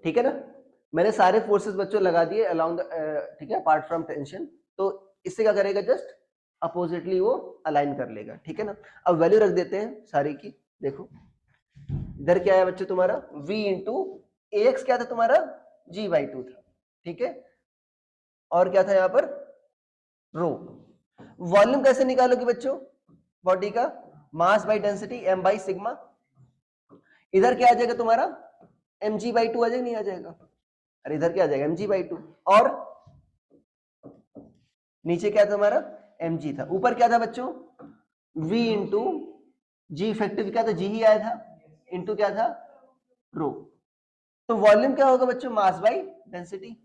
ठीक है ना। मैंने सारे फोर्सेस बच्चों लगा दिए अलोंग ठीक है, अपार्ट फ्रॉम टेंशन। तो इससे क्या करेगा, जस्ट अपोजिटली वो अलाइन कर लेगा। ठीक है ना। अब वैल्यू रख देते हैं सारी की। देखो इधर क्या है बच्चों तुम्हारा v इंटू ax क्या था तुम्हारा g/2 था। ठीक है, और क्या था यहाँ पर रो। वॉल्यूम कैसे निकालोगे बच्चों बॉडी का, mass by density m by sigma. इधर क्या आ जाएगा तुम्हारा mg/2 आ जाएगा, नहीं आ जाएगा? अरे इधर क्या आ जाएगा mg/2, और नीचे क्या था तुम्हारा mg था, ऊपर क्या था बच्चों v इंटू जी इफेक्टिव क्या था, जी ही आया था, इंटू क्या था रो। तो वॉल्यूम क्या होगा बच्चों, mass by density.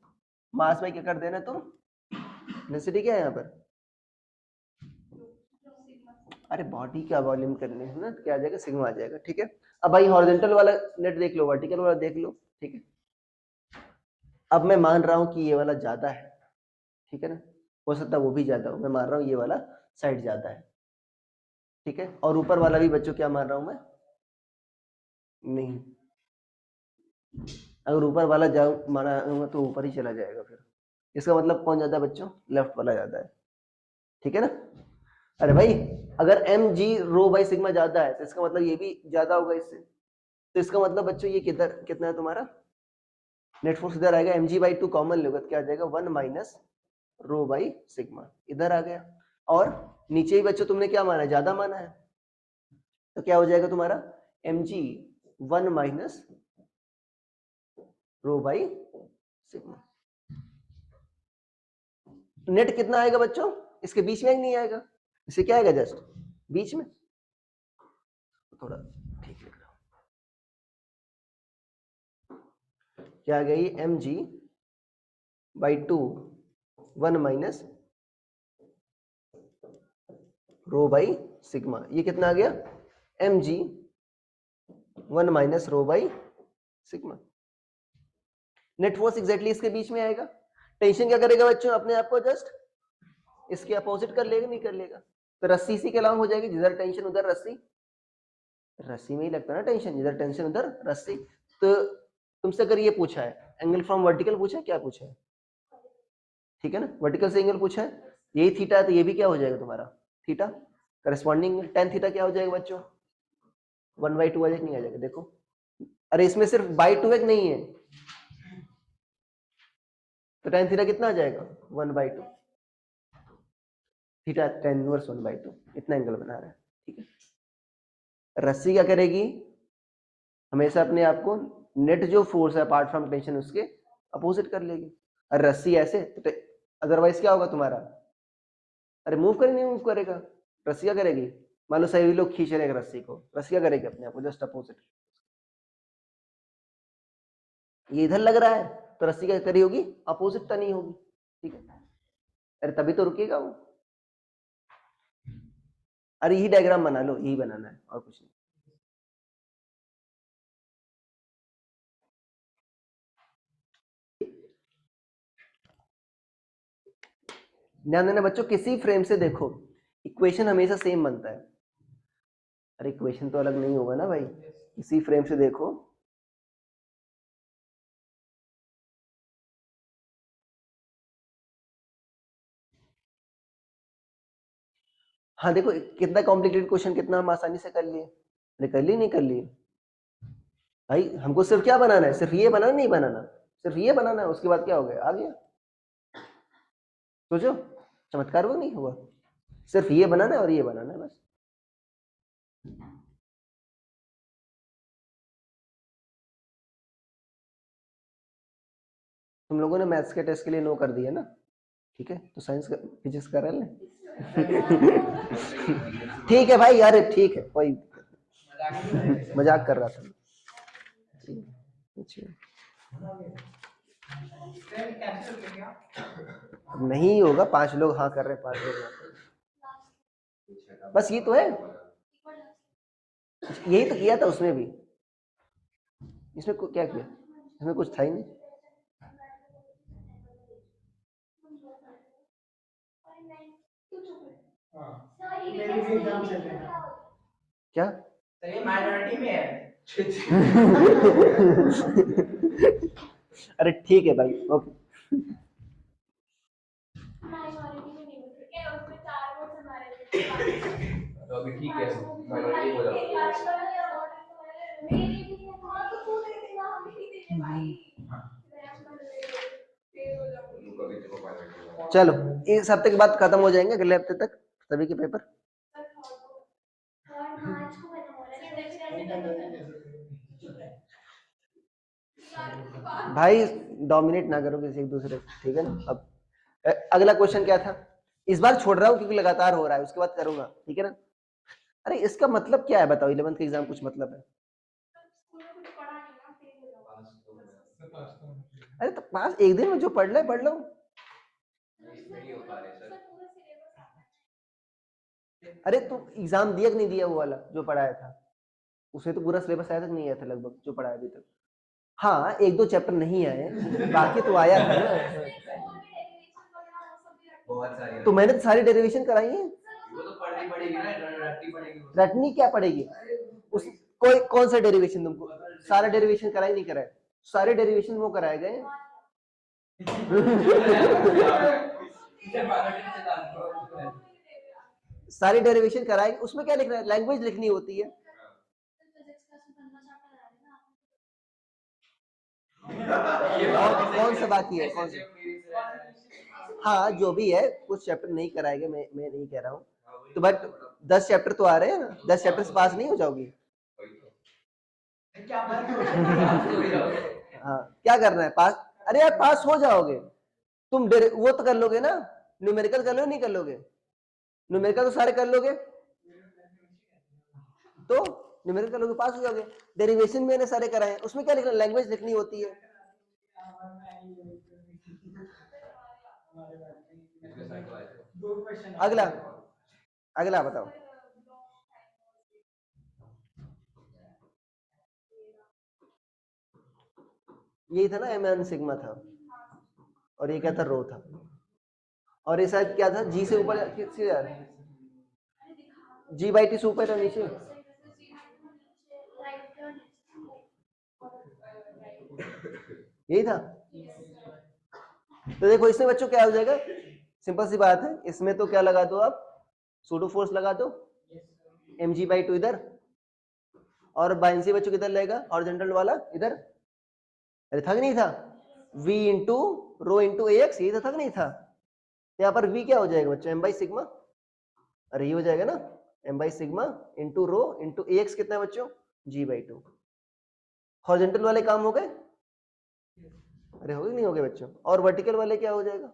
Mass by क्या कर देना तुम, डेंसिटी क्या है यहाँ पर, अरे बॉडी का वॉल्यूम करने है ना, तो क्या आ जाएगा सिग्मा आ जाएगा। ठीक है, अब भाई हॉरिजॉन्टल वाला नेट देख लो, वर्टिकल वाला देख लो। ठीक है, अब मैं मान रहा हूं कि ये वाला ज्यादा है। ठीक है ना, हो सकता है वो भी ज्यादा हो, मैं मान रहा हूँ ये वाला साइड ज्यादा है। ठीक है, और ऊपर वाला भी बच्चों क्या मान रहा हूं मैं, नहीं, अगर ऊपर वाला माना तो ऊपर ही चला जाएगा फिर। इसका मतलब कौन ज्यादा है बच्चों, लेफ्ट वाला ज्यादा है। ठीक है ना। अरे भाई अगर M G rho by sigma ज्यादा है तो इसका मतलब ये भी ज्यादा होगा इससे। तो इसका मतलब बच्चों ये किधर कितना है तुम्हारा, नेट फोर्स इधर आएगा mg/2 कॉमन लोगे तो क्या आ जाएगा 1 माइनस रो बाई सिग्मा, इधर आ गया। और नीचे ही बच्चों तुमने क्या माना है, ज्यादा माना है, तो क्या हो जाएगा तुम्हारा mg 1 minus rho by sigma. Net कितना आएगा बच्चों, इसके बीच में नहीं आएगा, इससे क्या आएगा जस्ट बीच में, थोड़ा ठीक लिख रहा हूं, क्या आ गई mg/2 1 minus rho by sigma. ये कितना आ गया mg 1 minus rho by sigma. Net force exactly इसके बीच में आएगा। टेंशन क्या करेगा बच्चों, अपने आप को जस्ट इसके अपोजिट कर लेगा, नहीं कर लेगा, तो रस्सी इसी के अलावा हो जाएगी, जिधर टेंशन उधर रस्सी, रस्सी में ही लगता है ना टेंशन, जिधर टेंशन उधर रस्सी। तो तुमसे अगर ये पूछा है एंगल फ्रॉम वर्टिकल पूछा है, क्या पूछा है, ठीक है ना, वर्टिकल से एंगल पूछा है, यही थीटा है तो ये भी क्या हो जाएगा तुम्हारा थीटा, करस्पॉन्डिंग टेन थीटा क्या हो जाएगा बच्चों 1/2 आ जाएगा, नहीं आ जाएगा देखो। अरे इसमें सिर्फ बाई टू एक नहीं है, तो टेन थीटा कितना आ जाएगा 1/2, थीटा टेन इनवर्स 1/2, इतना एंगल बना रहा है। ठीक है, रस्सी क्या करेगी, हमेशा अपने आप को नेट जो फोर्स है अपार्ट फ्रॉम टेंशन उसके अपोजिट कर लेगी। और रस्सी ऐसे तो अदरवाइज क्या होगा तुम्हारा, अरे मूव करे नहीं मूव करेगा, रस्सी क्या करेगी, मान लो सही लोग खींच रहे हैं रस्सी को, रस्सी क्या करेगी अपने आप को जस्ट अपोजिट, ये इधर लग रहा है तो रस्सी क्या करी होगी, अपोजिट टर्नी होगी। ठीक है, अरे तभी तो रुकेगा वो। अरे यही डायग्राम बना लो, यही बनाना है और कुछ नहीं। ध्यान देना बच्चों, किसी फ्रेम से देखो इक्वेशन हमेशा सेम बनता है। अरे इक्वेशन तो अलग नहीं होगा ना भाई, किसी फ्रेम से देखो, हाँ देखो कितना कॉम्प्लिकेटेड क्वेश्चन कितना हम आसानी से कर लिए, अरे कर लिए नहीं कर लिए भाई, हमको सिर्फ क्या बनाना है, सिर्फ ये बनाना नहीं बनाना, सिर्फ ये बनाना है, उसके बाद क्या हो गया आ गया। सोचो चमत्कार वो नहीं हुआ, सिर्फ ये बनाना है और ये बनाना है बस। तुम लोगों ने मैथ्स के टेस्ट के लिए नो कर दिया ना, ठीक है, तो साइंस का फिजिक्स का रह लें। ठीक है भाई, अरे ठीक है, कोई मजाक कर रहा था। अब नहीं होगा, 5 लोग हाँ कर रहे हैं, 5 लोग हाँ कर रहे हैं। बस ये तो है, यही तो किया था उसमें भी, इसमें क्या किया, इसमें कुछ था ही नहीं। क्या माइनॉरिटी में है, अरे ठीक है भाई, ओके। तो अभी ठीक है, माइनॉरिटी हो जाओगे। चलो इस हफ्ते के बाद खत्म हो जाएंगे, अगले हफ्ते तक सभी के पेपर। भाई डोमिनेट ना करो किसी एक दूसरे को, ठीक है ना। अब अगला क्वेश्चन क्या था, इस बार छोड़ रहा हूँ क्योंकि लगातार हो रहा है, उसके बाद करूंगा, ठीक है ना। अरे इसका मतलब क्या है बताओ, 11th के एग्जाम कुछ मतलब है? अरे तो पास एक दिन में जो पढ़ ले पढ़ लो। अरे तो एग्जाम दिया कि नहीं दिया वो वाला जो पढ़ाया था, उसमें तो पूरा सिलेबस आया तक नहीं आया था लगभग जो पढ़ाया अभी तक। हाँ एक दो चैप्टर नहीं आए, बाकी तो आया था ना। बहुत सारी तो मैंने तो सारी डेरिवेशन कराई है। वो तो पढ़नी पड़ेगी ना, रटनी पड़ेगी। रटनी क्या पड़ेगी उस, कोई कौन सा डेरिवेशन तुमको, सारा डेरिवेशन कराई नहीं कराए, सारे डेरिवेशन वो कराए गए। सारी डेरिवेशन कराए, उसमें क्या लिखना है, लैंग्वेज लिखनी होती है। कौन सा बाकी है, कौन सा? हाँ जो भी है, कुछ चैप्टर नहीं कराएंगे, मैं नहीं कह रहा हूँ तो, बट 10 चैप्टर तो आ रहे हैं ना, 10 चैप्टर से पास नहीं हो जाओगी। हाँ क्या करना है पास, अरे यार पास हो जाओगे तुम, वो तो कर लोगे ना, न्यूमेरिकल कर लो, नहीं कर लोगे न्यूमेरिकल तो सारे कर लोगे, तो न्यूमेरिकल कर लोगे पास हो जाओगे। डेरिवेशन मैंने सारे कराए हैं, उसमें क्या लिखना, लैंग्वेज लिखनी होती है। अगला अगला बताओ, यही था ना, एम एन सिग्मा था, और ये क्या था, रो था, और ये शायद क्या था, जी से ऊपर किससे यार, जी बाई टी से ऊपर या नीचे, यही था। तो देखो इसमें बच्चों क्या हो जाएगा, सिंपल सी बात है, इसमें तो क्या लगा दो आप, सूडो फोर्स लगा दो, एम जी बाई टू इधर, और बाइंसी बच्चों किधर लेगा, हॉरिजॉन्टल वाला इधर, अरे था कि नहीं था, v into rho into A x, ये था कि नहीं था। तो यहाँ पर v क्या हो जाएगा बच्चों, एम बाई सिग्मा, अरे ये हो जाएगा ना, M by sigma into rho into A X, कितना है बच्चों, जी बाई टू। हॉरिजॉन्टल वाले काम हो गए, अरे हो गए नहीं हो गए बच्चों, और वर्टिकल वाले क्या हो जाएगा,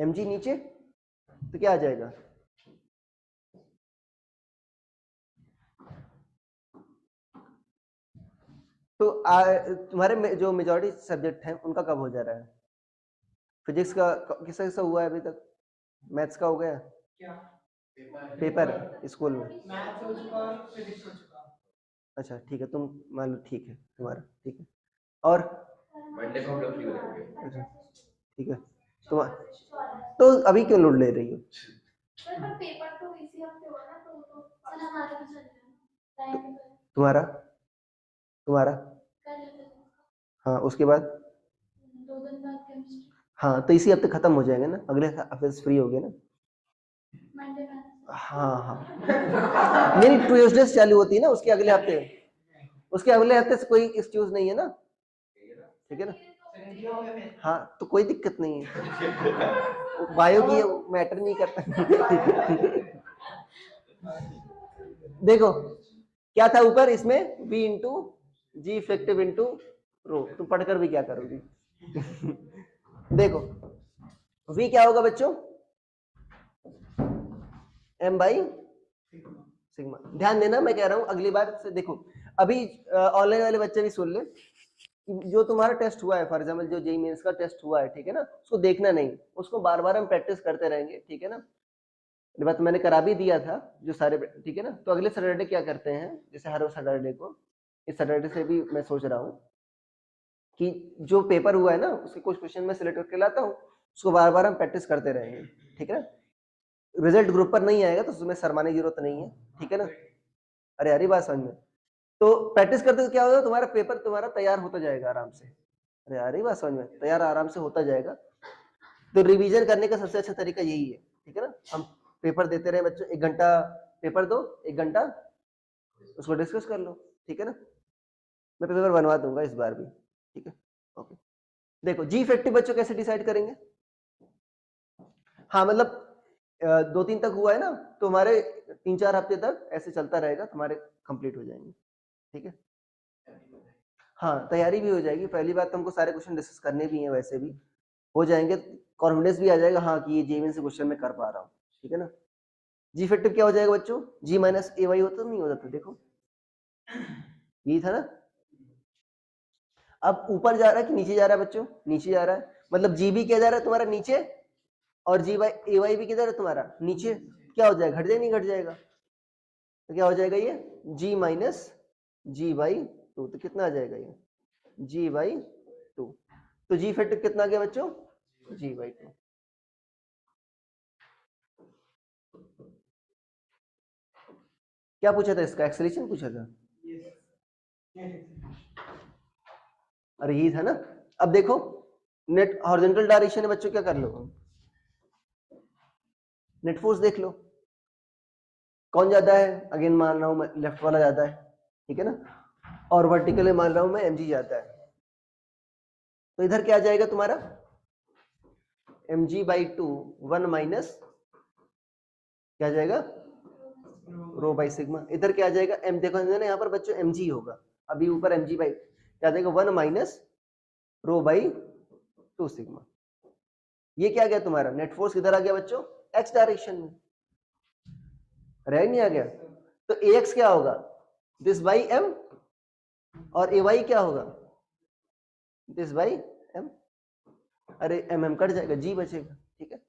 एम जी नीचे, तो क्या आ जाएगा, तो तुम्हारे जो मेजॉरिटी सब्जेक्ट हैं उनका कब हो जा रहा है, फिजिक्स का किसका किसका हुआ है अभी तक, मैथ्स का हो गया क्या? पेपर स्कूल में मैथ्स हो चुका, फिजिक्स हो चुका। अच्छा ठीक है, तुम मान लो ठीक है तुम्हारा, ठीक है, और मंडे को हम लोग फ्री हो जाएंगे। अच्छा ठीक है, तुम तो अभी क्यों लोड ले रही हो, पेपर तो इसी हफ्ते हो ना, तुम्हारा तुम्हारा हाँ उसके बाद 2 दिन बाद केमिस्ट्री, हाँ तो इसी हफ्ते खत्म हो जाएंगे ना, अगले हफ्ते फ्री हो गए ना। हाँ हाँ नहीं ट्यूसडे से चालू होती है ना, उसके अगले हफ्ते, उसके अगले हफ्ते से कोई एक्सक्यूज नहीं है ना, ठीक है ना। हाँ तो कोई दिक्कत नहीं है, बायो की मैटर नहीं करता। देखो क्या था ऊपर इसमें, v इंटू जी इफेक्टिव इंटू रो, तुम पढ़कर भी क्या करोगी। देखो v क्या होगा बच्चों, m बाई सिग्मा, ध्यान देना मैं कह रहा हूं अगली बार से, देखो अभी ऑनलाइन वाले बच्चे भी सुन ले, जो तुम्हारा टेस्ट हुआ है, फॉर एग्जाम्पल जो जेईई मेंस का टेस्ट हुआ है, ठीक है ना, उसको देखना नहीं, उसको बार बार हम प्रैक्टिस करते रहेंगे, ठीक है ना। ये बात मैंने करा भी दिया था जो सारे, ठीक है ना। तो अगले सैटरडे क्या करते हैं, जैसे हर सैटरडे को, इस सैटरडे से भी मैं सोच रहा हूँ कि जो पेपर हुआ है ना उसके कुछ क्वेश्चन मैं सिलेक्ट करके लाता हूँ, उसको बार बार हम प्रैक्टिस करते रहेंगे, ठीक है ना। रिजल्ट ग्रुप पर नहीं आएगा तो उसमें शर्माने की जरूरत नहीं है, ठीक है ना। अरे यार ये बात समझ में, तो प्रैक्टिस करते तो क्या होगा, तुम्हारा पेपर तुम्हारा तैयार होता जाएगा आराम से। अरे यार ये बात समझ में, तैयार आराम से होता जाएगा। तो रिवीजन करने का सबसे अच्छा तरीका यही है, ठीक है ना। हम पेपर देते रहे बच्चों, 1 घंटा पेपर दो, 1 घंटा उसको डिस्कस कर लो, ठीक है ना। मैं पेपर बनवा दूंगा इस बार भी, ठीक है। ओके, देखो जी इफेक्टिव बच्चों कैसे डिसाइड करेंगे। हाँ मतलब 2-3 तक हुआ है ना, तो हमारे 3-4 हफ्ते तक ऐसे चलता रहेगा, तुम्हारे कंप्लीट हो जाएंगे, ठीक है। हाँ तैयारी भी हो जाएगी, पहली बात तो हमको सारे क्वेश्चन डिस्कस करने भी हैं, वैसे भी हो जाएंगे, कॉन्फिडेंस भी आ जाएगा हाँ कि ये जेईई से क्वेश्चन मैं कर पा रहा हूँ, ठीक है ना। जी इफेक्टिव क्या हो जाएगा बच्चों, जी माइनस ए वाई होता नहीं, हो जाता देखो, यही था ना। अब ऊपर जा रहा है कि नीचे जा रहा है बच्चों, नीचे जा रहा है, मतलब जी भी क्या जा रहा है तुम्हारा नीचे, और जी वाई ए वाई भी किधर है तुम्हारा नीचे, क्या हो जाएगा, घट जाएगा नहीं घट जाएगा, तो क्या हो जाएगा ये जी माइनस जी बाई 2, तो कितना आ जाएगा ये जी बाई 2, तो जी इफेक्टिव कितना आ गया बच्चों, जी बाई 2। क्या पूछा था इसका, एक्सेलेरेशन पूछा था, अरे यही था ना। अब देखो नेट हॉरिजॉन्टल डायरेक्शन है बच्चों, क्या कर लो, नेट फोर्स देख लो कौन ज्यादा है, अगेन मान रहा हूं मैं लेफ्ट वाला ज्यादा है, ठीक है ना, और वर्टिकल में मान रहा हूं मैं एमजी ज्यादा है, तो इधर क्या आ जाएगा तुम्हारा mg/2 1 माइनस क्या आ जाएगा रो बाई सिग्मा, इधर क्या आ जाएगा एम, देखो ना यहाँ पर बच्चों mg होगा, अभी ऊपर mg बाई क्या आ जाएगा 1 माइनस रो बाई 2 सिग्मा। ये क्या आ गया तुम्हारा नेट फोर्स, किधर आ गया बच्चों, एक्स डायरेक्शन में, रह नहीं आ गया, तो ax क्या होगा दिस बाई m, और ay क्या होगा दिस बाई m, अरे mm कट जाएगा, g बचेगा, ठीक है।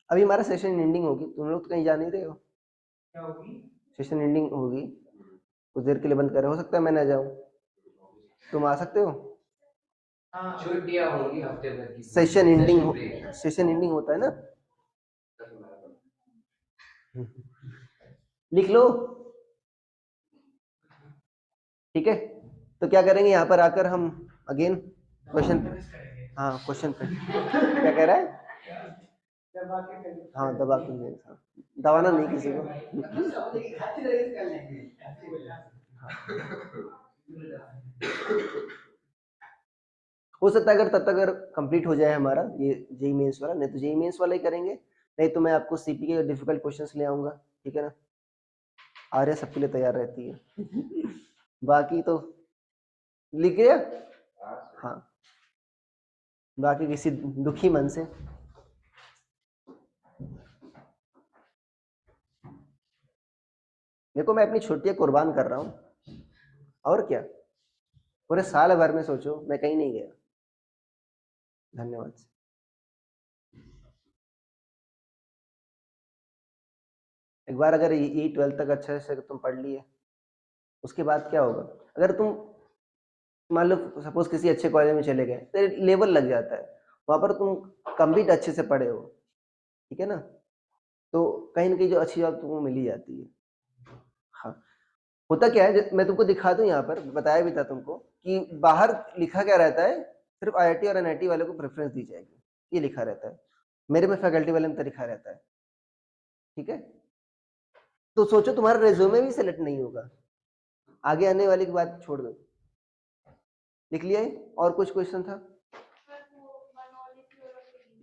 अभी हमारा सेशन एंडिंग होगी, तुम लोग तो कहीं जा नहीं रहे हो, क्या होगी सेशन एंडिंग होगी, कुछ देर के लिए बंद करे, हो सकता है मैं ना जाऊं, तुम आ सकते हो, छुट्टियां होगी हफ्ते भर की, session ending session break, session ending होता है ना, लिख लो, ठीक है। तो क्या करेंगे यहाँ पर आकर हम अगेन क्वेश्चन, हाँ क्वेश्चन पे क्या कह रहा है, हाँ दबा के नहीं, हाँ दबाना नहीं किसी को, हो सकता है अगर तब तक अगर कंप्लीट हो जाए हमारा ये जेई मेंस वाला, नहीं तो जेई मेंस वाला ही करेंगे, नहीं तो मैं आपको सीपी के डिफिकल्ट क्वेश्चंस ले आऊंगा, ठीक है ना, आर्या सबके लिए तैयार रहती है बाकी तो लिख गया, हाँ बाकी किसी दुखी मन से, देखो मैं अपनी छुट्टियां कुर्बान कर रहा हूँ, और क्या, पूरे साल भर में सोचो मैं कहीं नहीं गया, धन्यवाद। एक बार अगर ये 12th तक अच्छे से तुम पढ़ लिए, उसके बाद क्या होगा, अगर तुम मान लो सपोज किसी अच्छे कॉलेज में चले गए, तो लेवल लग जाता है, वहां पर तुम कंप्लीट अच्छे से पढ़े हो, ठीक है ना, तो कहीं ना कहीं जो अच्छी जॉब तुमको मिल ही जाती है। हाँ होता क्या है, मैं तुमको दिखा दूं, यहाँ पर बताया भी था तुमको कि बाहर लिखा क्या रहता है, सिर्फ आईआईटी और एनआईटी वाले को प्रेफरेंस दी जाएगी, ये लिखा रहता है, मेरे में फैकल्टी वाले में तो लिखा रहता है, ठीक है। तो सोचो तुम्हारा रेज्यूमे भी सिलेक्ट नहीं होगा, आगे आने वाली की बात छोड़ दो, लिख लिया है, और कुछ क्वेश्चन था,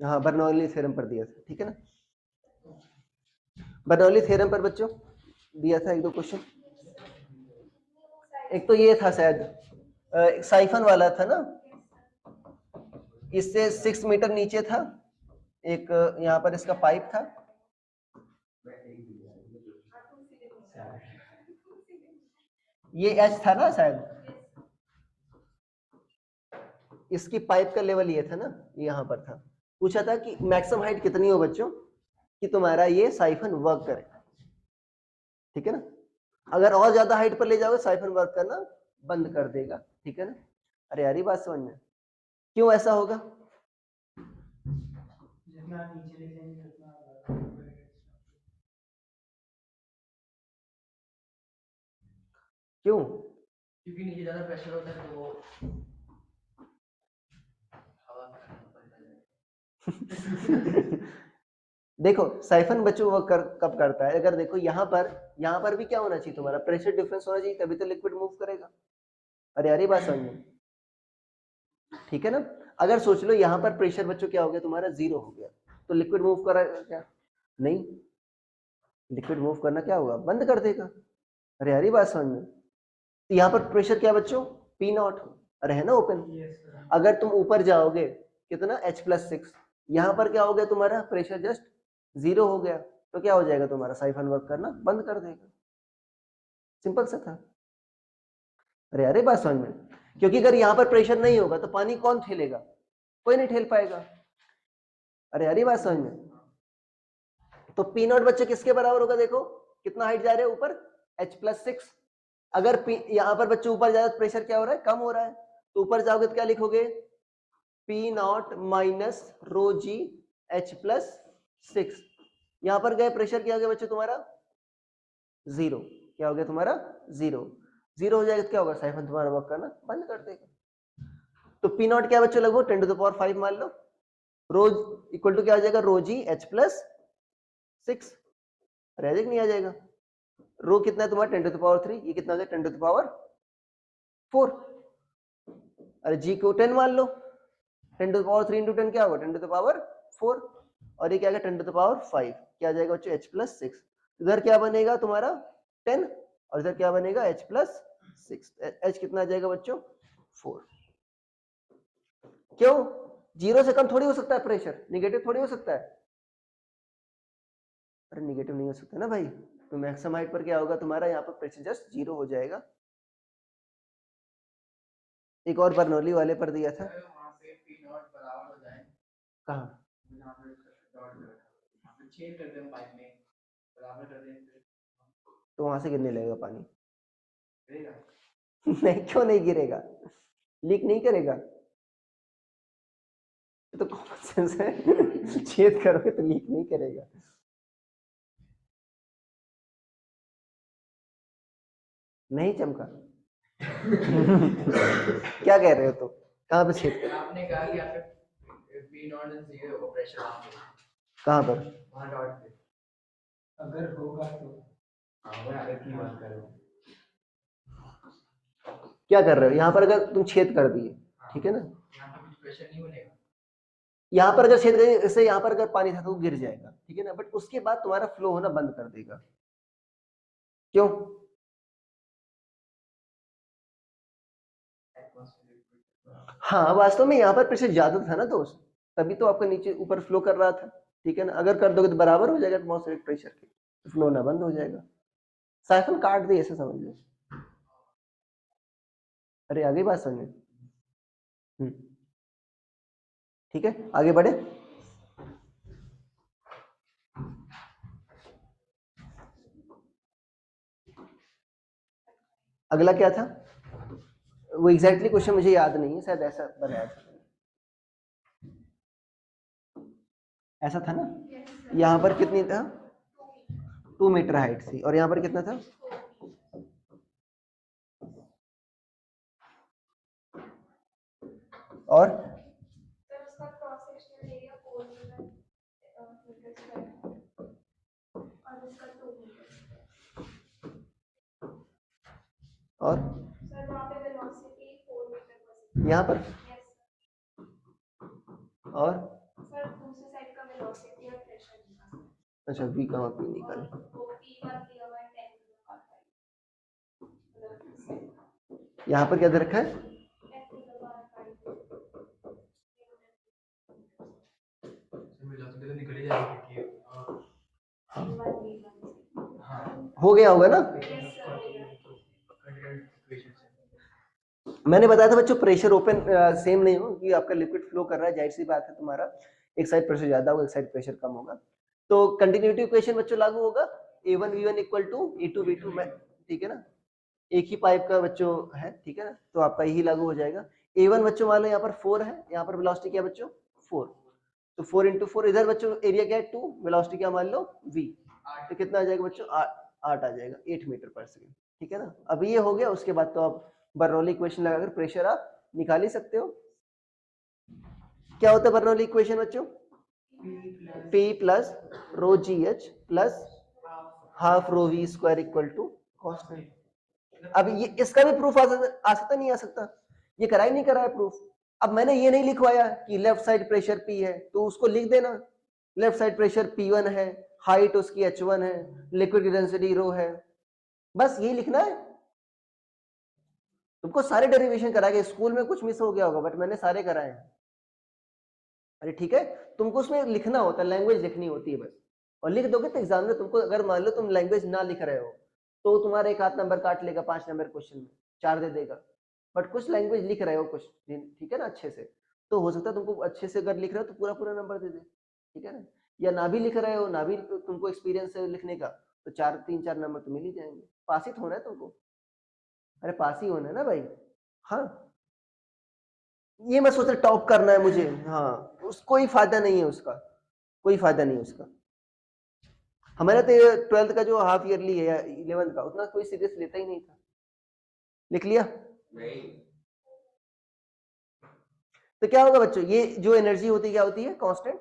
हाँ बर्नौली थ्योरम पर दिया था, ठीक है ना, बर्नौली थ्योरम पर बच्चों दिया था 1-2 क्वेश्चन, एक तो ये था शायद एक साइफन वाला था ना, इससे 6 मीटर नीचे था, एक यहाँ पर इसका पाइप था, ये एच था ना शायद, इसकी पाइप का लेवल ये था ना, यहाँ पर था, पूछा था कि मैक्सिमम हाइट कितनी हो बच्चों कि तुम्हारा ये साइफन वर्क करे, ठीक है ना, अगर और ज्यादा हाइट पर ले जाओगे साइफन वर्क करना बंद कर देगा, ठीक है ना। अरे यार ये बात समझ में, क्यों ऐसा होगा, क्यों? क्योंकि नीचे ज्यादा प्रेशर होता है तो वो हवा का पलटा जाएगा। देखो साइफन बच्चों वो कब करता है, अगर देखो यहाँ पर भी क्या होना चाहिए तुम्हारा, प्रेशर डिफरेंस होना चाहिए, तभी तो लिक्विड मूव करेगा। अरे यार ये बात समझ में, ठीक है ना। अगर सोच लो यहाँ पर प्रेशर बच्चों क्या हो गया तुम्हारा, 0 हो गया, तो लिक्विड मूव करा क्या? नहीं, लिक्विड मूव करना क्या होगा, बंद कर देगा। अरे यार ये बात समझ में, तो यहाँ पर प्रेशर क्या बच्चों, P0, अरे है ना ओपन। अगर तुम ऊपर जाओगे कितना H+6, यहाँ पर क्या हो गया तुम्हारा, प्रेशर जस्ट 0 हो गया, तो क्या हो जाएगा तुम्हारा, साइफन वर्क करना बंद कर देगा। सिंपल सा था। अरे अरे बात समझ में, क्योंकि अगर यहाँ पर प्रेशर नहीं होगा तो पानी कौन ठेलेगा, कोई नहीं ठेल पाएगा। अरे अरे बात समझ में, तो P0 बच्चे किसके बराबर होगा, देखो कितना हाइट जा रहे हैं ऊपर, H+6। अगर यहाँ पर बच्चे ऊपर जाए तो प्रेशर क्या हो रहा है, कम हो रहा है, तो ऊपर जाओगे तो क्या लिखोगे, P0 माइनस रो जी H+6। यहाँ पर गए प्रेशर क्या हो गया बच्चे तुम्हारा, 0। क्या हो गया तुम्हारा, 0। 0 हो जाएगा तो क्या होगा, साइफन तुम्हारा वर्क करना बंद कर देगा। तो P0 क्या बच्चों, लगभग 10⁵ मान लो, रोज इक्वल टू क्या हो जाएगा, रो जी H+6। रह जाएगा नहीं आ जाएगा, रो कितना है तुम्हारा 10⁻3, ये कितना हो गया 10⁻4। अरे जी को 10 मान लो, 10⁻3 इंटू 10 क्या होगा 10⁻4, और ये क्या है 10⁵, क्या आ जाएगा बच्चों H+6। इधर क्या बनेगा तुम्हारा 10, और इधर क्या बनेगा H+6। H कितना आ जाएगा बच्चों 4। क्यों, 0 से कम थोड़ी हो सकता है प्रेशर, निगेटिव थोड़ी हो सकता है। अरे निगेटिव नहीं हो सकता ना भाई, तो मैक्सिमम हाइट पर क्या होगा तुम्हारा, यहाँ पर प्रेशर जस्ट 0 हो जाएगा। एक और बर्नौली वाले पर दिया था, वहां पे P0 बराबर हो जाए, कहाँ, यहाँ पे डॉट वहां पे छेद कर दें पाइप में, बराबर कर दें, फिर तो वहां से गिरने लगेगा पानी। गिरेगा। नहीं, क्यों नहीं गिरेगा, लीक नहीं करेगा, ये तो कॉमन सेंस है। छेद करोगे तो लीक नहीं करेगा। नहीं चमका। क्या कह रहे हो तो, कहाँ पे छेद कर, आपने कहा कि यहाँ पे P0 0 होगा प्रेशर, वहां पे कहाँ पर, वहां डॉट पे अगर होगा तो, हाँ मैं अगर की बात कर रहा हूँ। क्या कर रहे हो, यहाँ पर अगर तुम छेद कर दिए, ठीक है ना, यहाँ पे कुछ प्रेशर नहीं बनेगा, यहाँ पर अगर छेद करें, जैसे यहाँ पर अगर पानी था तो वो गिर जाएगा, ठीक है ना, बट उसके बाद तुम्हारा फ्लो होना बंद कर देगा। क्यों, हाँ वास्तव में यहाँ पर प्रेशर ज्यादा था ना दोस्त, तभी तो आपका नीचे ऊपर फ्लो कर रहा था, ठीक है ना। अगर कर दोगे तो बराबर हो जाएगा एटमॉस्फेरिक प्रेशर के, तो फ्लो होना बंद हो जाएगा। साइफन काट दे ऐसे समझ लो। अरे आगे बात समझ, ठीक है आगे बढ़े। अगला क्या था, वो एग्जैक्टली क्वेश्चन मुझे याद नहीं है, शायद ऐसा बनाया था, ऐसा था ना, यहाँ पर कितनी था 2 मीटर हाइट थी, और यहाँ पर कितना था, और और यहाँ पर, और अच्छा v कहाँ p निकाले, यहाँ पर क्या दे रखा है, निकल जाएगी। हो गया होगा ना। मैंने बताया था बच्चों प्रेशर ओपन सेम नहीं हो, कि आपका लिक्विड फ्लो कर रहा है, जाहिर सी बात है तुम्हारा एक साइड प्रेशर ज्यादा होगा, एक साइड प्रेशर कम होगा, तो कंटिन्यूटी इक्वेशन बच्चों लागू होगा, A1 V1 equal to A2 V2 में, ठीक है ना, एक ही पाइप का बच्चों है, ठीक है ना, तो आपका यही लागू हो जाएगा। A1 बच्चों मान लो यहाँ पर 4 है, यहाँ पर वेलोसिटी क्या बच्चों 4, तो 4 × 4 इधर बच्चों एरिया क्या है 2, वेलोसिटी क्या मान लो v, तो कितना आ जाएगा बच्चों 8 आ जाएगा 8 मीटर पर सेकेंड। ठीक है ना। अब ये हो गया, उसके बाद तो आप बर्नौली इक्वेशन लगाकर प्रेशर आप निकाल ही सकते हो। क्या होता है बर्नौली इक्वेशन बच्चों? P plus rho G H plus half rho V square equal to constant. अब ये इसका भी प्रूफ आ सकता नहीं आ सकता? ये करा ही नहीं करा है प्रूफ। अब मैंने ये नहीं लिखवाया कि लेफ्ट साइड प्रेशर P है, तो उसको लिख देना लेफ्ट साइड प्रेशर P1 है, हाइट उसकी H1 है, लिक्विड की डेंसिटी रो है, बस यही लिखना है। तुमको सारे डेरिवेशन कराए, स्कूल में कुछ मिस हो गया होगा बट मैंने सारे कराए हैं। अरे ठीक है, तुमको उसमें लिखना होता है, लैंग्वेज लिखनी होती है बस, और लिख दोगे तो एग्जाम में तुमको, अगर मान लो तुम लैंग्वेज ना लिख रहे हो तो तुम्हारा एक आध नंबर काट लेगा 5 नंबर क्वेश्चन में, 4 दे देगा। बट कुछ लैंग्वेज लिख रहे हो कुछ, ठीक है ना, अच्छे से, तो हो सकता है तुमको अच्छे से अगर लिख रहे हो तो पूरा पूरा नंबर दे दे। ठीक है ना। या ना भी लिख रहे हो, ना भी तुमको एक्सपीरियंस है लिखने का, तो 3-4 नंबर तो मिल ही जाएंगे। पास ही तो होना है तुमको, अरे पास ही होना है ना भाई। हाँ, ये मैं सोच रहा टॉप करना है मुझे, हाँ कोई फायदा नहीं है उसका, कोई फायदा नहीं है उसका। हमारा तो 12th का जो हाफ ईयरली है या 11th का, उतना कोई सीरियस लेता ही नहीं था। लिख लिया नहीं। तो क्या होगा बच्चों, ये जो एनर्जी होती है क्या होती है? कांस्टेंट।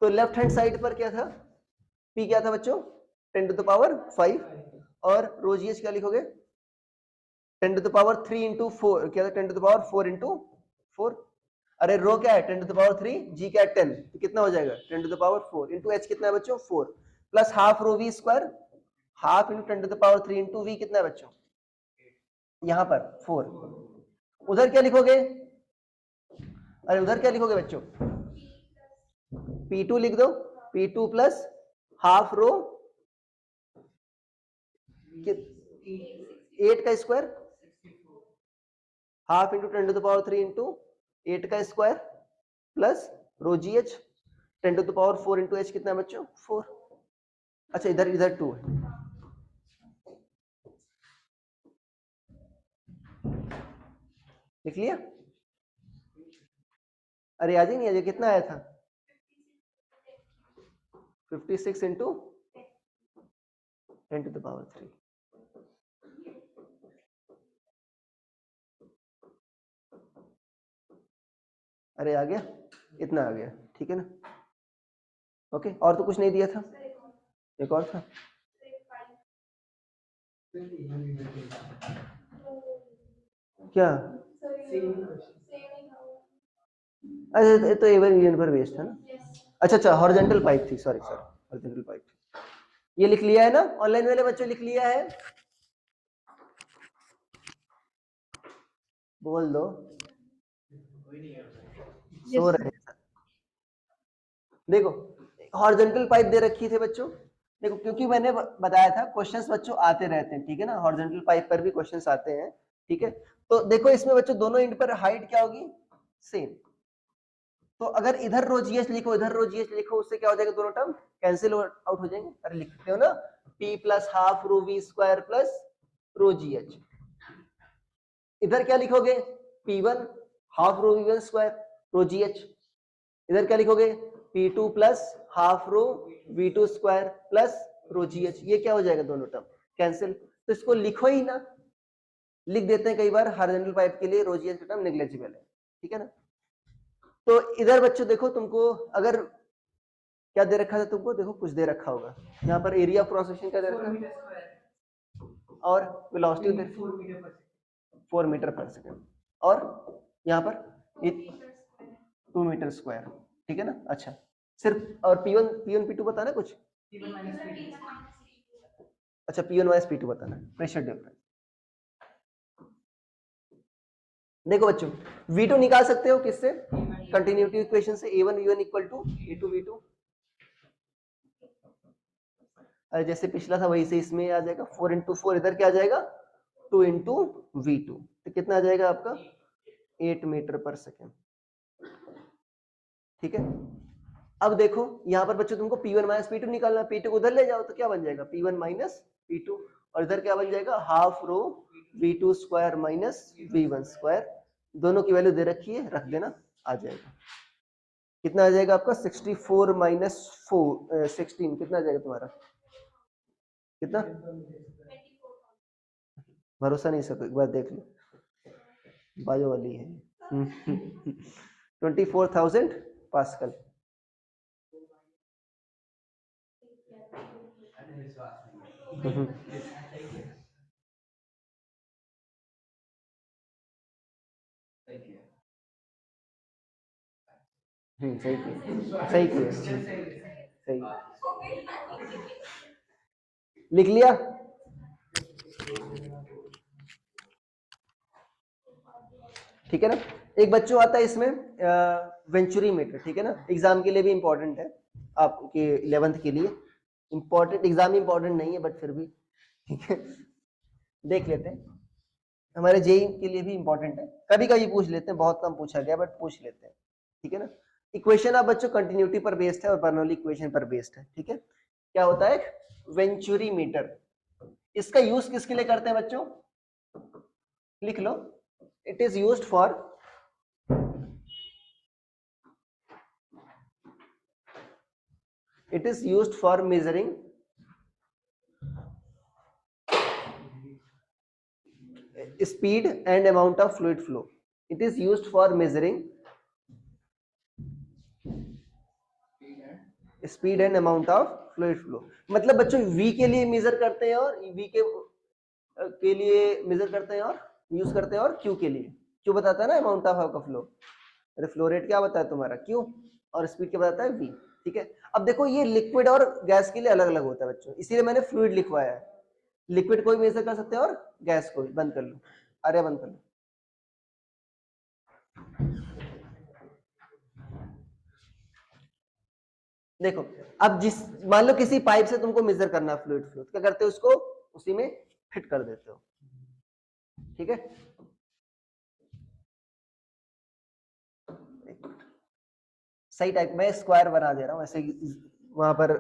तो लेफ्ट हैंड साइड पर क्या था? P क्या था बच्चों? 10⁵ और रो जी एच क्या लिखोगे? 10⁻3 × 4 क्या था? 10⁻4 × 4। अरे रो क्या है 10⁻3, जी क्या है 10, तो कितना हो जाएगा 10⁻4 इंटू एच कितना है बच्चों 4 plus half rho V square, half into 10⁻3 into V कितना है बच्चों? यहाँ पर 4। उधर क्या लिखोगे? अरे उधर क्या लिखोगे बच्चों? P2 लिख दो, P2 प्लस हाफ रो 8 का स्क्वायर, हाफ इंटू 10⁻3 इंटू 8 का square plus rho G H 10⁻4 into H कितना है बच्चों 4। अच्छा इधर इधर 2 है। लिख लिया? अरे आज ही नहीं, आज कितना आया था? 56 इंटू 10⁻3। अरे आ गया, इतना आ गया। ठीक है ना। ओके, और तो कुछ नहीं दिया था, एक और था क्या? अच्छा ये तो एवन यूनियन पर बेस्ड है ना। अच्छा अच्छा, हॉरिजॉन्टल पाइप थी, सॉरी सॉरी, हॉरिजॉन्टल पाइप थी। ये लिख लिया है ना ऑनलाइन वाले बच्चों? लिख लिया है? बोल दो, सो रहे हैं। देखो हॉरिजॉन्टल पाइप दे रखी थी बच्चों, देखो क्योंकि मैंने बताया था क्वेश्चंस बच्चों आते रहते हैं, ठीक है ना, हॉरिजॉन्टल पाइप पर भी क्वेश्चंस आते हैं। ठीक है, तो देखो इसमें बच्चों दोनों एंड पर हाइट क्या होगी? सेम। तो अगर इधर रो जीएच लिखो, इधर रो जीएच लिखो, उससे क्या हो जाएगा? दोनों टर्म कैंसिल आउट हो जाएंगे। अरे लिखते हो ना P plus half rho V square plus rho GH. इधर क्या लिखोगे? P1 half rho V one square rho GH. इधर क्या लिखोगे? P2 plus half rho V2 square plus rho GH. ये क्या हो जाएगा? दोनों टर्म कैंसिल। तो इसको लिखो ही ना, लिख देते हैं कई बार हॉरिजॉन्टल पाइप के लिए रो जीएच का टर्म नेग्लिजिबल है। ठीक है ना। तो इधर बच्चों देखो, तुमको अगर क्या दे रखा था तुमको, देखो कुछ दे रखा होगा यहाँ पर, एरिया ऑफ क्रॉस सेक्शन क्या दे रखा है और वेलोसिटी 4 मीटर पर सेकंड, और यहाँ पर 2 मीटर स्क्वायर। ठीक है ना। अच्छा सिर्फ, और P1 P2 बताना कुछ? अच्छा P1 माइनस P2 बताना है, प्रेशर डिफरेंस। देखो बच्चों V2 निकाल सकते हो किससे? कंटिन्यूटी इक्वेशन से, A1 V1 equal to A2 V2। अरे जैसे पिछला था वही से इसमें आ जाएगा, 4 × 4 इधर क्या आ जाएगा? 2 × V2, तो कितना आ जाएगा आपका? 8 मीटर पर सेकेंड। ठीक है। अब देखो यहाँ पर बच्चों तुमको P1 माइनस P2 निकालना, P2 को उधर ले जाओ तो क्या बन जाएगा? P1 माइनस P2, और इधर क्या बन जाएगा? Half rho V2 square minus V1 square. दोनों की वैल्यू दे रखी है, रख देना, आ जाएगा। कितना आ जाएगा आपका 64 माइनस 16 कितना आ जाएगा तुम्हारा? कितना? भरोसा नहीं सको, एक बार देख लो, बायो वाली है। 24,000 पास्कल। सही किया, सही किया, सही। लिख लिया? ठीक है ना। एक बच्चों आता है इसमें वेंचुरी मीटर, ठीक है ना, एग्जाम के लिए भी इंपॉर्टेंट है, आपके 11th के लिए इंपॉर्टेंट, एग्जाम इंपॉर्टेंट नहीं है बट फिर भी ठीक है, देख लेते हैं, हमारे जेई के लिए भी इंपॉर्टेंट है, कभी कभी पूछ लेते हैं, बहुत कम पूछा गया बट पूछ लेते हैं, ठीक है ना। इक्वेशन आप बच्चों कंटिन्यूटी पर बेस्ड है और बर्नौली इक्वेशन पर बेस्ड है, ठीक है। क्या होता है वेंचुरी मीटर, इसका यूज किसके लिए करते हैं बच्चों? लिख लो, it is used for measuring speed and amount of fluid flow. It is used for measuring speed and amount of fluid flow. मतलब बच्चों v के लिए मेजर करते हैं और v के लिए मेजर करते हैं और यूज करते हैं, और q के लिए, q बताता है ना अमाउंट ऑफ आपका फ्लो, अरे फ्लो रेट क्या बताता है तुम्हारा q, और स्पीड क्या बताता है v, ठीक है। अब देखो ये लिक्विड और गैस के लिए अलग अलग होता है बच्चों, इसीलिए मैंने फ्लूइड लिखवाया है, लिक्विड को भी मेजर कर सकते हैं और गैस को भी। बंद कर लो, अरे बंद कर लो। देखो अब जिस, मान लो किसी पाइप से तुमको मेजर करना है फ्लूइड फ्लो, क्या करते हो, उसको उसी में फिट कर देते हो, ठीक है। सही टाइप में स्क्वायर बना दे रहा हूं ऐसे वहां पर,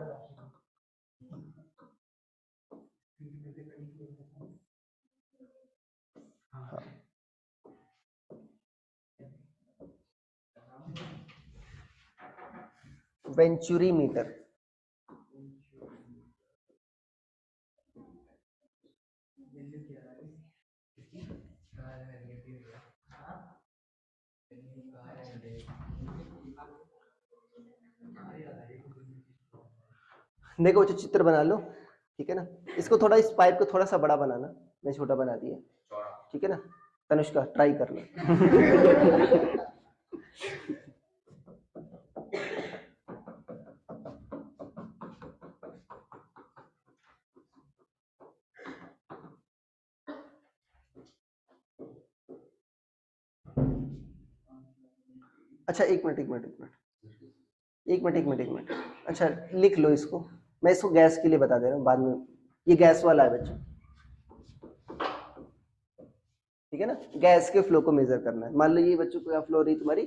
वेंचुरी मीटर, देखो बच्चों चित्र बना लो, ठीक है ना, इसको थोड़ा, इस पाइप को थोड़ा सा बड़ा बनाना, मैं छोटा बना दिया, ठीक है ना, तनुष्का ट्राई कर लो। अच्छा एक मिनट, अच्छा लिख लो इसको, मैं इसको गैस के लिए बता दे रहा हूँ बाद में, ये गैस वाला है बच्चों, ठीक है ना, गैस के फ्लो को मेजर करना है। मान लो ये बच्चों क्या फ्लो रही तुम्हारी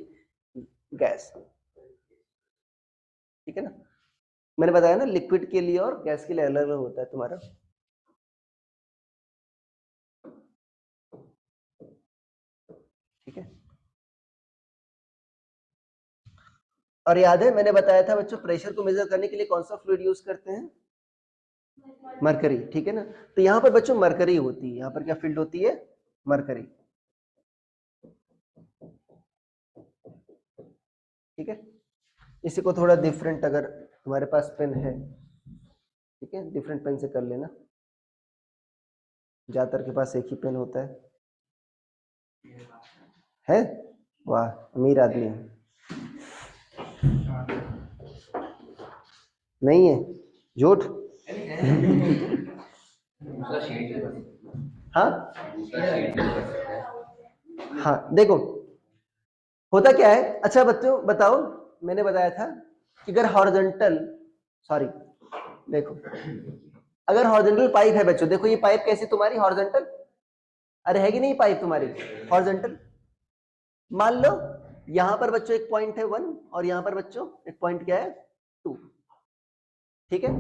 गैस, ठीक है ना, मैंने बताया ना लिक्विड के लिए और गैस के लिए अलग अलग होता है तुम्हारा, ठीक है। और याद है मैंने बताया था बच्चों प्रेशर को मेजर करने के लिए कौन सा फ्लूइड यूज करते हैं, मरकरी, ठीक है ना। तो यहाँ पर बच्चों मरकरी होती है, यहाँ पर क्या फील्ड होती है, मरकरी, ठीक है। इसी को थोड़ा डिफरेंट, अगर तुम्हारे पास पेन है, ठीक है, डिफरेंट पेन से कर लेना, ज्यादातर के पास एक ही पेन होता है? वाह अमीर आदमी है, नहीं है झूठ। हाँ हाँ देखो होता क्या है, अच्छा बच्चों बताओ, मैंने बताया था कि अगर हॉरिजॉन्टल, सॉरी देखो, अगर हॉरिजॉन्टल पाइप है बच्चों, देखो ये पाइप कैसी तुम्हारी हॉरिजॉन्टल, अरे है कि नहीं पाइप तुम्हारी हॉरिजॉन्टल, मान लो यहां पर बच्चों एक पॉइंट है 1 और यहां पर बच्चों एक पॉइंट क्या है 2, ठीक है।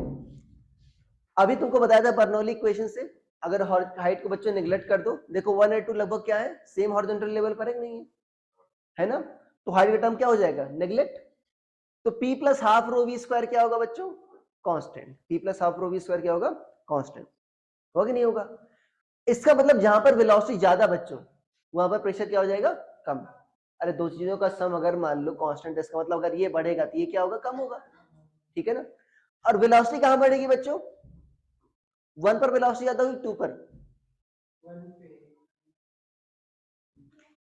अभी तुमको बताया था बर्नौली इक्वेशन से, अगर हाइट को बच्चों नेग्लेक्ट कर दो, देखो 1 और 2 लगभग क्या है, सेम हॉरिजॉन्टल लेवल पर है नहीं है ना, तो हाइट का टर्म क्या हो जाएगा नेग्लेक्ट, तो P plus half rho V square क्या होगा बच्चों? Constant. P plus half rho V square क्या होगा? कांस्टेंट। होगा कि नहीं होगा? इसका मतलब जहां पर वेलोसिटी ज्यादा बच्चों वहां पर प्रेशर क्या हो जाएगा? कम। अरे दो चीजों का सम अगर मान लो कांस्टेंट, इसका मतलब अगर ये बढ़ेगा तो ये क्या होगा? कम होगा। ठीक है ना? और वेलोसिटी कहां बढ़ेगी बच्चों? 1 पर वेलोसिटी ज्यादा होगी 2 पर?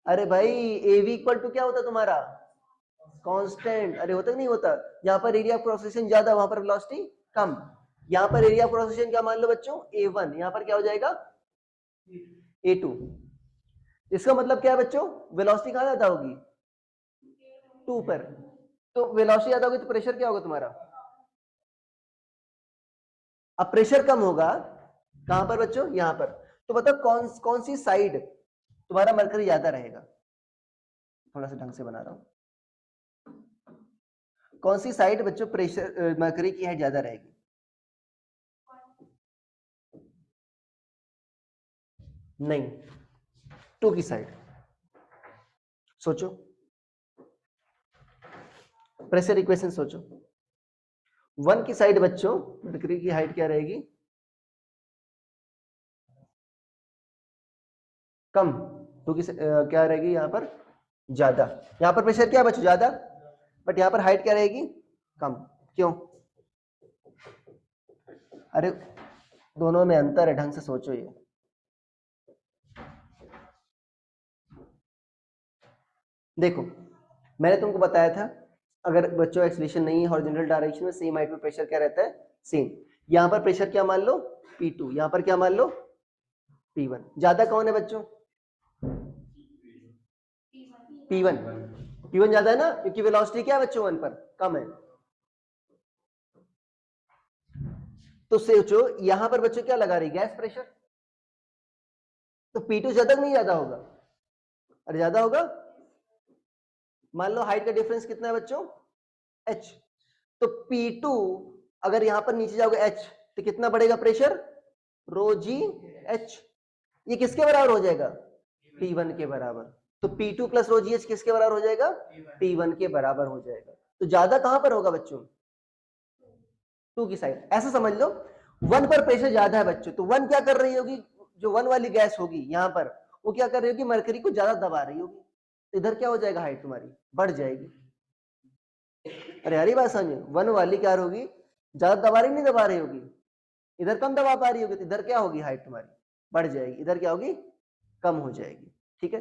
अरे भाई AV इक्वल टू क्या होता है तुम्हारा? कांस्टेंट। अरे होता नहीं होता? यहाँ पर एरिया ऑफ क्रॉस सेक्शन ज्यादा, वहां पर वेलोसिटी कम। यहाँ पर एरिया ऑफ क्रॉस सेक्शन क्या मान लो बच्चों? A1। यहाँ पर क्या हो जाएगा? A2। इसका मतलब क्या है बच्चों? वेलोसिटी कहां ज्यादा होगी? 2 पर। तो वेलोसिटी ज्यादा होगी तो प्रेशर क्या होगा तुम्हारा? अब प्रेशर कम होगा कहां पर बच्चों? यहां पर। तो बताओ कौन सी साइड तुम्हारा मरकरी ज्यादा रहेगा? थोड़ा सा ढंग से बना रहा हूं। कौन सी साइड बच्चों प्रेशर मरकरी की हाइट ज्यादा रहेगी? नहीं, 2 की साइड। सोचो, प्रेशर इक्वेशन सोचो। 1 की साइड बच्चों मरकरी की हाइट क्या रहेगी? कम। 2 की क्या रहेगी यहाँ पर? ज्यादा। यहाँ पर प्रेशर क्या बच्चों? ज्यादा। बट यहाँ पर हाइट क्या रहेगी? कम। क्यों? अरे दोनों में अंतर है, ढंग से सोचो। ये देखो, मैंने तुमको बताया था अगर बच्चों एक्सीलरेशन नहीं है हॉरिजॉन्टल डायरेक्शन में, सेम हाइट में प्रेशर क्या रहता है? सेम। यहाँ पर प्रेशर क्या मान लो? P2। यहाँ पर क्या मान लो? P1। ज्यादा कौन है बच्चों? P1। P1 ज्यादा है ना, क्योंकि वेलोसिटी क्या है बच्चों? 1 पर कम है। तो सोचो यहां पर बच्चों क्या लगा रही? Gas pressure. तो P2 ज्यादा नहीं ज्यादा होगा? अरे ज्यादा होगा। मान लो हाइट का डिफरेंस कितना है बच्चों? H। तो P2 अगर यहां पर नीचे जाओगे H तो कितना बढ़ेगा प्रेशर? रो जी H। ये किसके बराबर हो जाएगा? P1 के बराबर। तो P2 प्लस रो जी H किसके बराबर हो जाएगा? P1 के बराबर हो जाएगा। तो ज्यादा कहां पर होगा बच्चों? 2 की साइड। ऐसा समझ लो 1 पर प्रेशर ज्यादा है बच्चों, तो 1 क्या कर रही होगी? जो 1 वाली गैस होगी यहां पर, वो क्या कर रही होगी? मरकरी को ज्यादा दबा रही होगी। इधर क्या हो जाएगा? हाइट तुम्हारी बढ़ जाएगी। अरे हरी बात समझ, 1 वाली क्या होगी? ज्यादा दबा रही नहीं दबा रही होगी? इधर कम दबा पा रही होगी, तो इधर क्या होगी? हाइट तुम्हारी बढ़ जाएगी। इधर क्या होगी? कम हो जाएगी। ठीक है?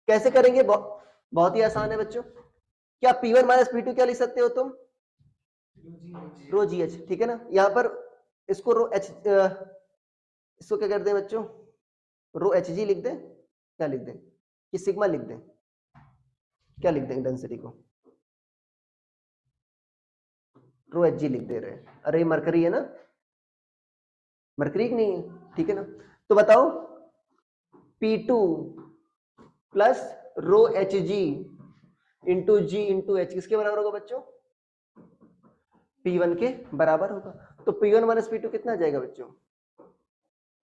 कैसे करेंगे? बहुत ही आसान है बच्चों। क्या P1 माइनस P2 क्या लिख सकते हो तुम? रो जी एच। ठीक है ना? यहां पर इसको रो एच, इसको क्या करते हैं बच्चों? रो एच जी लिख दें? क्या लिख दें? कि सिग्मा लिख दें? क्या लिख देंगे डेंसिटी को? रो एच जी लिख दे रहे हैं। अरे ये मरकरी है ना? मरकरी नहीं है? ठीक है ना? तो बताओ P2 plus rho H G into G into H किसके बराबर होगा बच्चों? P1 के बराबर होगा। तो P1 माइनस P2 कितना आ जाएगा बच्चों?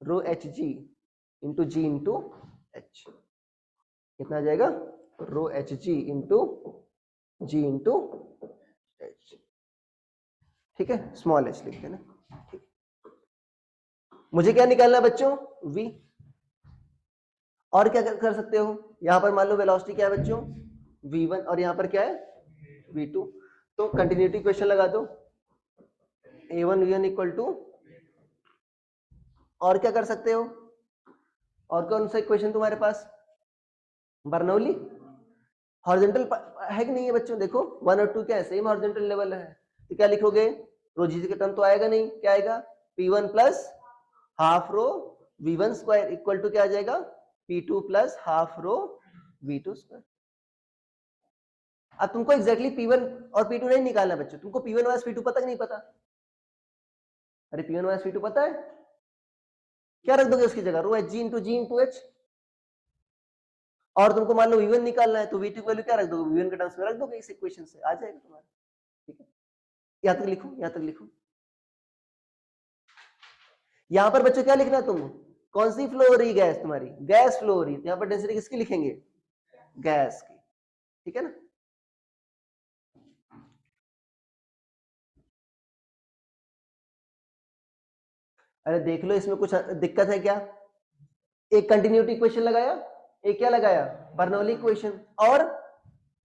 Rho H G into G into H. कितना आ जाएगा? रो H G into G into H. ठीक है? स्मॉल एच लिख देना। ठीक। मुझे क्या निकालना है बच्चों? V। और क्या कर सकते हो? यहां पर मान लो वेलोसिटी क्या है बच्चों? V1। और यहां पर क्या है? V2। तो कंटिन्यूटी क्वेश्चन लगा दो। A1 V1 इक्वल टू, और क्या कर सकते हो? और कौन सा इक्वेशन तुम्हारे पास? बर्नौली। हॉरिजॉन्टल है कि नहीं है बच्चों? देखो 1 और 2 क्या है? सेम हॉरिजॉन्टल लेवल है। तो क्या लिखोगे? रो जी का टर्म तो आएगा नहीं। क्या आएगा? P1 plus half rho V1 square equal to क्या आ जाएगा? P2 plus half rho V2 square. अब तुमको एग्जैक्टली P1 और P2 नहीं निकालना बच्चों, तुमको P1 माइनस P2 पता कि नहीं पता? अरे P1 माइनस P2 पता है? क्या रख दोगे उसकी जगह? रो एच जी इंटू एच। और तुमको मान लो V1 निकालना है तो V2 की वैल्यू क्या रख दोगे? V1 के टर्म्स में रख दोगे, इस इक्वेशन से आ जाएगा तुम्हारा। ठीक है? यहां तक लिखो, यहां तक लिखो। यहां पर बच्चों क्या लिखना है तुम? कौन सी फ्लो हो रही गैस तुम्हारी? गैस फ्लो हो रही है। तो यहां पर डेंसिटी किसकी लिखेंगे? गैस की। ठीक है ना? अरे देख लो इसमें कुछ दिक्कत है क्या? एक कंटिन्यूटी इक्वेशन लगाया, एक क्या लगाया, बर्नौली इक्वेशन। और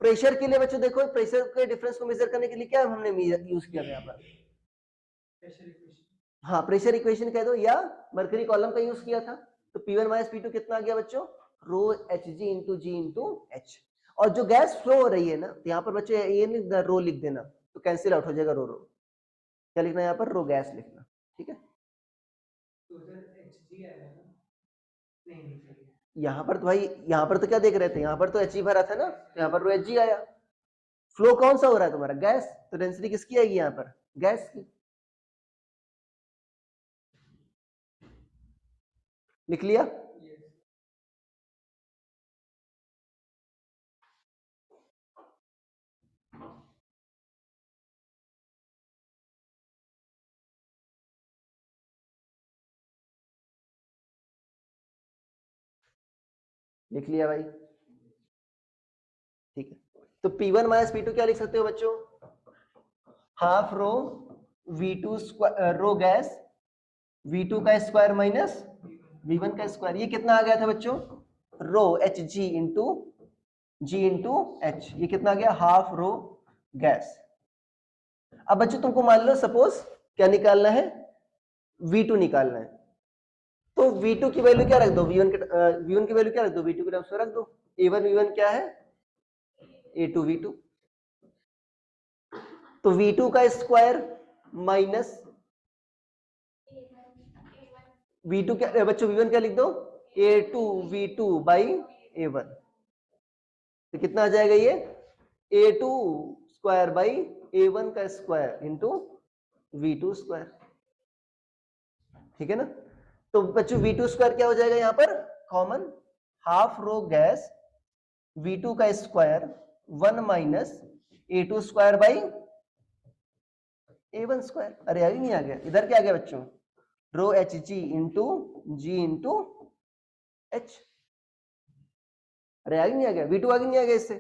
प्रेशर के लिए बच्चों देखो, प्रेशर के डिफरेंस को मेजर करने के लिए क्या हमने यूज किया था यहाँ पर? Pressure equation. हाँ, प्रेशर इक्वेशन कह दो, या मर्करी कॉलम का यूज किया था। तो P1 माइनस P2 कितना आ गया बच्चों? Rho H G into G into H. और जो गैस फ्लो हो रही है ना, तो यहाँ पर बच्चों ये नहीं रो लिख देना, तो कैंसिल आउट हो जाएगा रो रो। क्या लिखना है यहाँ पर? रो गैस लिखना, ठीक है। तो उधर एचजी आएगा ना? नहीं नहीं सही है। यहाँ पर तो भाई, यहाँ पर तो क्या देख रहे थे, यहाँ पर तो एच भरा था ना, तो यहाँ पर रो एच जी आया। फ्लो कौन सा हो रहा है तुम्हारा? गैस। तो डेंसिटी किसकी आएगी यहाँ पर? गैस की। लिख लिया? Yes. लिख लिया भाई, ठीक है। तो P1 माइनस P2 क्या लिख सकते हो बच्चों? हाफ रो V2 रो गैस V2 का स्क्वायर माइनस V1 का स्क्वायर। ये कितना आ गया था बच्चों? Rho H G into H. ये कितना आ गया? Half rho gas. अब बच्चों तुमको मान लो सपोज क्या निकालना है? V2 निकालना है। तो V2 की वैल्यू क्या रख दो? V1 की वैल्यू क्या रख दो? V2 के टर्म्स में रख दो। A1 V1 क्या है? A2 V2। तो V2 का स्क्वायर माइनस V2 क्या बच्चों? V1 क्या लिख दो? A2 V2 by A1। तो कितना आ जाएगा ये? A2 स्क्वायर बाई A1 का स्क्वायर इंटू V2 स्क्वायर, ठीक है ना। तो बच्चों V2 स्क्वायर क्या हो जाएगा यहाँ पर? Common half rho gas V2 का square 1 minus A2 square by A1 square. अरे अभी नहीं आ गया, इधर क्या आ गया बच्चों? Rho H G into H. अरे आगे नहीं आ गया? V2 आगे नहीं आ गया इससे?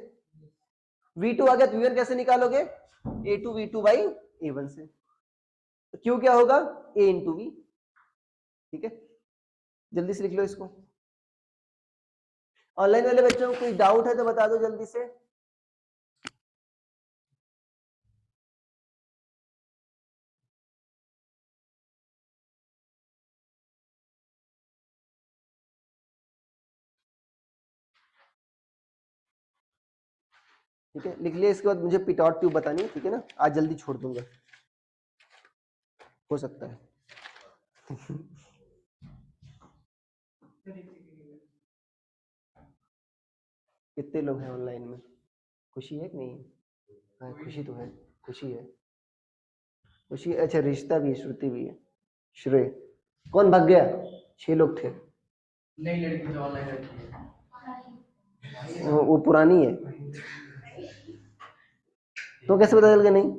V2 आ गया तो V1 कैसे निकालोगे? A2 V2 बाई A1 से। तो Q क्या होगा? A इंटू V, ठीक है। जल्दी से लिख लो इसको। ऑनलाइन वाले बच्चों को कोई डाउट है तो बता दो जल्दी से। ठीक है, लिख लिया। इसके बाद मुझे पिटॉट ट्यूब बतानी है, ठीक है ना। आज जल्दी छोड़ दूंगा, हो सकता है। कितने लोग हैं ऑनलाइन में? खुशी है कि नहीं? हाँ, खुशी तो है, खुशी है, खुशी। अच्छा, रिश्ता भी है, श्रुति भी है, श्रेय। कौन भाग गया? 6 लोग थे। नहीं लड़की जो ऑनलाइन लड़की है। वो पुरानी है। तो कैसे पता चल गया? नहीं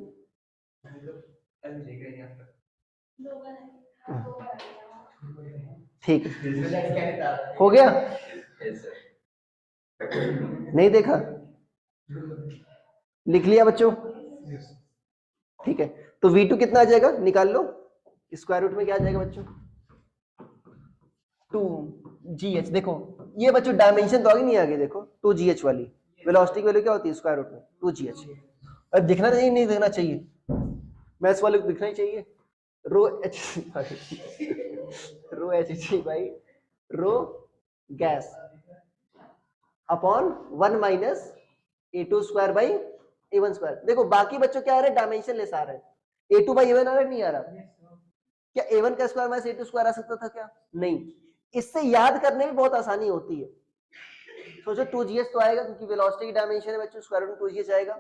ठीक है, हो गया। नहीं देखा? लिख लिया बच्चों? ठीक है। तो V2 कितना आ जाएगा? निकाल लो। स्क्वायर रूट में क्या आ जाएगा बच्चों? 2GH। देखो ये बच्चों डायमेंशन तो आगे नहीं, आगे देखो 2GH वाली वेलोसिटी की वैल्यू क्या होती है स्क्वायर रूट में? 2GH। अब दिखना चाहिए नहीं दिखना चाहिए? मैथ्स वाले को दिखना ही चाहिए। Rho H rho H G by rho gas upon 1 minus A2 square by A1 square. देखो बाकी बच्चों क्या आ रहा है? डायमेंशन लेस आ रहा है। A2 बाई A1 आ रहा है, नहीं आ रहा? क्या A1 का स्क्वायर माइनस A2 स्क्वायर आ सकता था क्या? नहीं। इससे याद करने में बहुत आसानी होती है। सोचो 2GH तो आएगा क्योंकि वेलोसिटी की डायमेंशन है बच्चों, स्क्वायर रूट 2GH आएगा।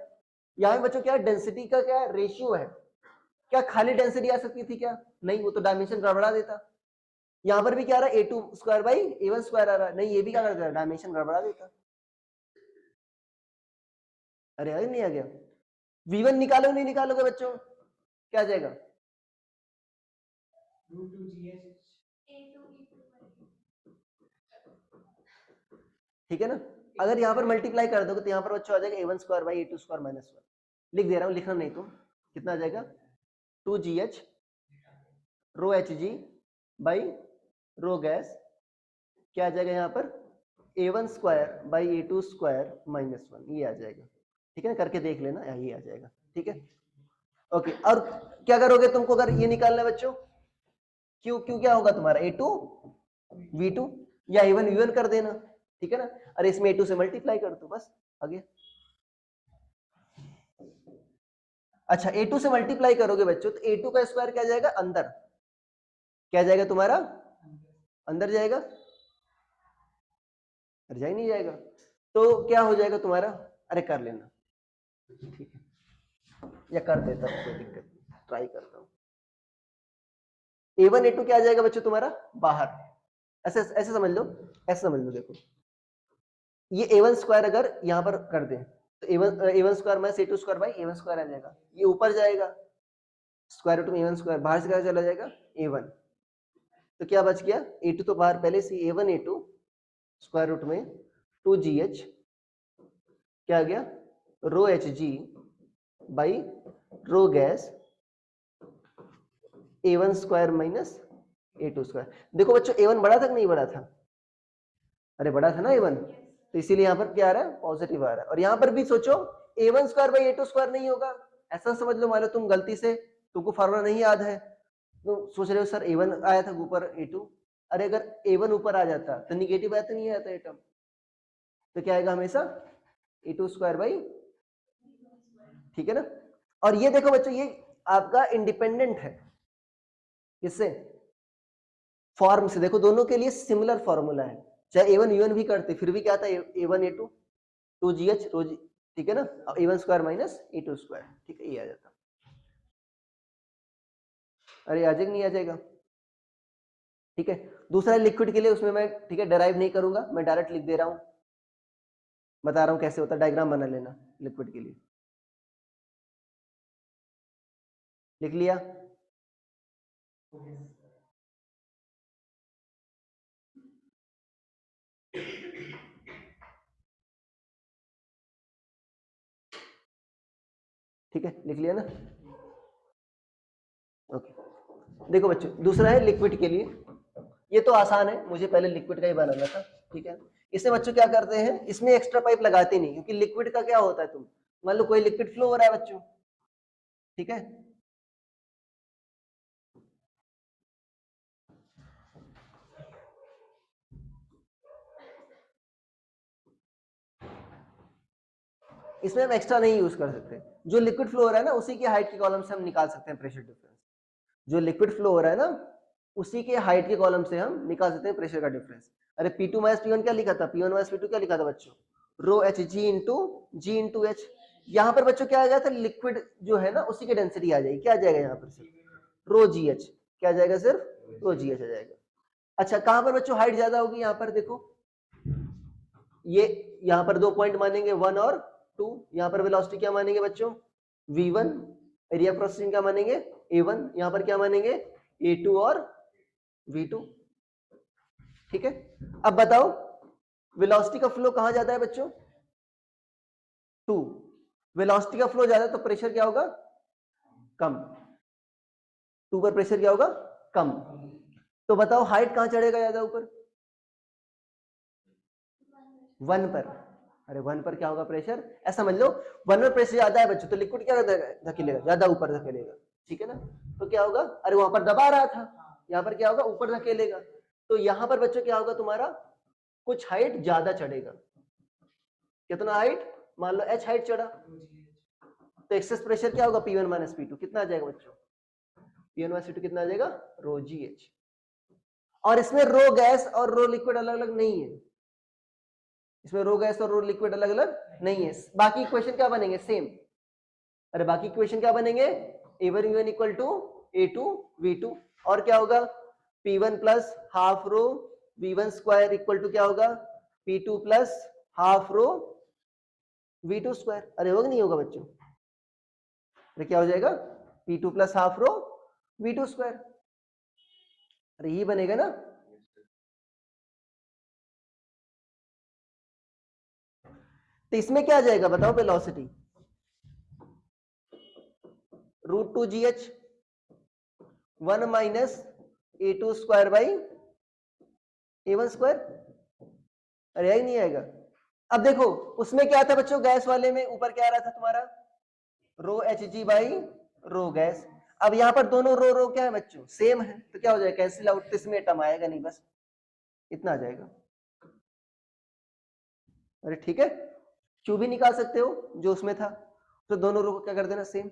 यहाँ पे बच्चों क्या डेंसिटी का क्या रेशियो है? क्या खाली डेंसिटी आ सकती थी क्या? नहीं, वो तो डायमेंशन गड़बड़ा देता। यहाँ पर भी क्या आ रहा है? A2 square by A1 square आ रहा है। नहीं, ये भी क्या करता है? डायमेंशन गड़बड़ा देता। अरे अरे नहीं आ गया? V1 निकालोगे नहीं निकालोगे बच्चों? क्या आ जाएगा? ठीक है ना। अगर यहाँ पर मल्टीप्लाई कर दोगे तो यहाँ पर बच्चों आ जाएगा A1 square by A2 square minus 1। लिख दे रहा हूँ, लिखना नहीं तो। कितना आ जाएगा? 2GH rho H G by rho gas क्या आ जाएगा यहाँ पर A1 square by A2 square minus 1, ये आ जाएगा। ठीक है, करके देख लेना, यही आ जाएगा। ठीक है, ओके। और क्या करोगे तुमको अगर ये निकालना है बच्चों, क्यू क्यू क्या होगा तुम्हारा A2 V2 या A1 V1 कर देना। ठीक है ना, अरे इसमें A2 से मल्टीप्लाई कर दो, बस आ गया। अच्छा, A2 से मल्टीप्लाई करोगे बच्चों तो A2 का स्क्वायर क्या जाएगा अंदर, क्या जाएगा तुम्हारा अंदर जाएगा, अरे जा ही नहीं जाएगा, तो क्या हो जाएगा तुम्हारा, अरे कर लेना, ठीक है, या कर देता हूं, कोई दिक्कत नहीं, ट्राई करता हूं। A1 A2 क्या आ जाएगा बच्चों तुम्हारा बाहर, ऐसे ऐसे समझ लो, ऐसे समझ लो, देखो ये A1 स्क्वायर अगर यहां पर कर दें तो A1 square minus A2 square by A1 square आ जाएगा, ये ऊपर जाएगा स्क्वायर रूट में A1 स्क्वायर, बाहर से क्या चला जाएगा A1, तो क्या बच गया A2 तो बाहर पहले से A1 A2 स्क्वायर रूट में 2GH क्या आ गया रो HG by rho gas A1 square minus A2 square. देखो बच्चों A1 बड़ा था कि नहीं बड़ा था, अरे बड़ा था ना A1, तो इसीलिए यहाँ पर क्या आ रहा है पॉजिटिव आ रहा है। और यहाँ पर भी सोचो A1 square by A2 square नहीं होगा, ऐसा समझ लो, मान लो तुम गलती से, तुमको फार्मूला नहीं याद है तो सोच रहे हो सर A1 आया था ऊपर A2, अरे अगर A1 ऊपर आ जाता तो निगेटिव आया तो नहीं आता एटम, तो क्या आएगा हमेशा A2 स्क्वायर बाई, ठीक है ना। और ये देखो बच्चों ये आपका इंडिपेंडेंट है, किससे, फॉर्म से, देखो दोनों के लिए सिमिलर फॉर्मूला है, चाहे A1 U1 भी करते फिर भी क्या था A1 A2 2GH रो, ठीक है ना, A1 square minus A2 square, ठीक है, ये आ जाता। अरे आ जाएगा नहीं आ जाएगा, ठीक है। दूसरा लिक्विड के लिए, उसमें मैं ठीक है डेराइव नहीं करूंगा, मैं डायरेक्ट लिख दे रहा हूं, बता रहा हूं कैसे होता है, डायग्राम बना लेना लिक्विड के लिए, लिख लिया, ठीक है, लिख लिया ना, ओके। देखो बच्चों दूसरा है लिक्विड के लिए, ये तो आसान है, मुझे पहले लिक्विड का ही बनाना था, ठीक है। इसमें बच्चों क्या करते हैं, इसमें एक्स्ट्रा पाइप लगाते नहीं, क्योंकि लिक्विड का क्या होता है, तुम मान लो कोई लिक्विड फ्लो हो रहा है बच्चों, ठीक है, इसमें हम एक्स्ट्रा नहीं यूज कर सकते, जो लिक्विड फ्लो हो रहा है ना उसी के हाइट के कॉलम से हम निकाल सकते हैं प्रेशर डिफरेंस, जो लिक्विड फ्लो हो रहा है ना उसी के हाइट के कॉलम से हम निकाल सकते हैं प्रेशर का डिफरेंस। अरे P2 माइनस P1 क्या लिखा था, P1 माइनस P2 क्या लिखा था बच्चों, rho H G into H, यहाँ पर बच्चों क्या आ गया था, लिक्विड जो है ना उसी की डेंसिटी आ जाएगी, क्या आ जाएगा यहाँ पर सिर्फ रो जी एच, क्या आ जाएगा सिर्फ रो जी एच आ जाएगा। अच्छा कहां पर बच्चों हाइट ज्यादा होगी, यहाँ पर देखो ये यहाँ पर 2 पॉइंट मानेंगे 1 और 2, यहाँ पर वेलोसिटी क्या मानेंगे बच्चों v1, एरिया प्रोसेसिंग क्या मानेंगे a1, यहाँ पर क्या मानेंगे a2 और v2, ठीक है। अब बताओ वेलोसिटी का फ्लो कहां ज्यादा है बच्चों 2, वेलोसिटी का फ्लो ज्यादा तो प्रेशर क्या होगा कम, 2 पर प्रेशर क्या होगा कम, तो बताओ हाइट कहां चढ़ेगा ज्यादा ऊपर 1 पर, अरे 1 पर क्या होगा प्रेशर, ऐसा समझ लो 1 पर प्रेशर ज्यादा है बच्चों तो लिक्विड क्या धकेलेगा ज्यादा ऊपर धकेलेगा, ठीक है ना, तो क्या होगा, अरे वहां पर दबा रहा था, यहाँ पर क्या होगा ऊपर धकेलेगा, तो यहाँ पर बच्चों क्या होगा तुम्हारा कुछ हाइट ज्यादा चढ़ेगा, कितना हाइट, मान लो h हाइट चढ़ा, तो एक्सेस प्रेशर क्या होगा P1 माइनस P2, कितना आ जाएगा बच्चों P1 माइनस P2 कितना आ जाएगा रो जी एच। और इसमें रो गैस और रो लिक्विड अलग अलग नहीं है, इसमें रो गैस और रो लिक्विड अलग अलग नहीं है, बाकी इक्वेशन क्या बनेंगे सेम, अरे बाकी इक्वेशन क्या बनेंगे A1 V1 equal to A2 V2, और क्या होगा P1 plus half rho V1 square equal to क्या होगा P2 plus half rho V2 square, अरे होगा नहीं होगा बच्चों, अरे क्या हो जाएगा P2 plus half rho V2 square, अरे ये बनेगा ना, तो इसमें क्या आ जाएगा बताओ velocity √2 GH 1 minus A2 square by A1 square. अरे यही नहीं आएगा। अब देखो उसमें क्या था बच्चों, गैस वाले में ऊपर क्या आ रहा था तुम्हारा, rho H G by rho gas. अब यहाँ पर दोनों रो रो क्या है बच्चों, सेम है, तो क्या हो जाएगा, कैंसिल आउट, तो इसमें टर्म आएगा नहीं, बस इतना आ जाएगा। अरे ठीक है, क्यू भी निकाल सकते हो जो उसमें था, तो दोनों रो को क्या कर देना सेम।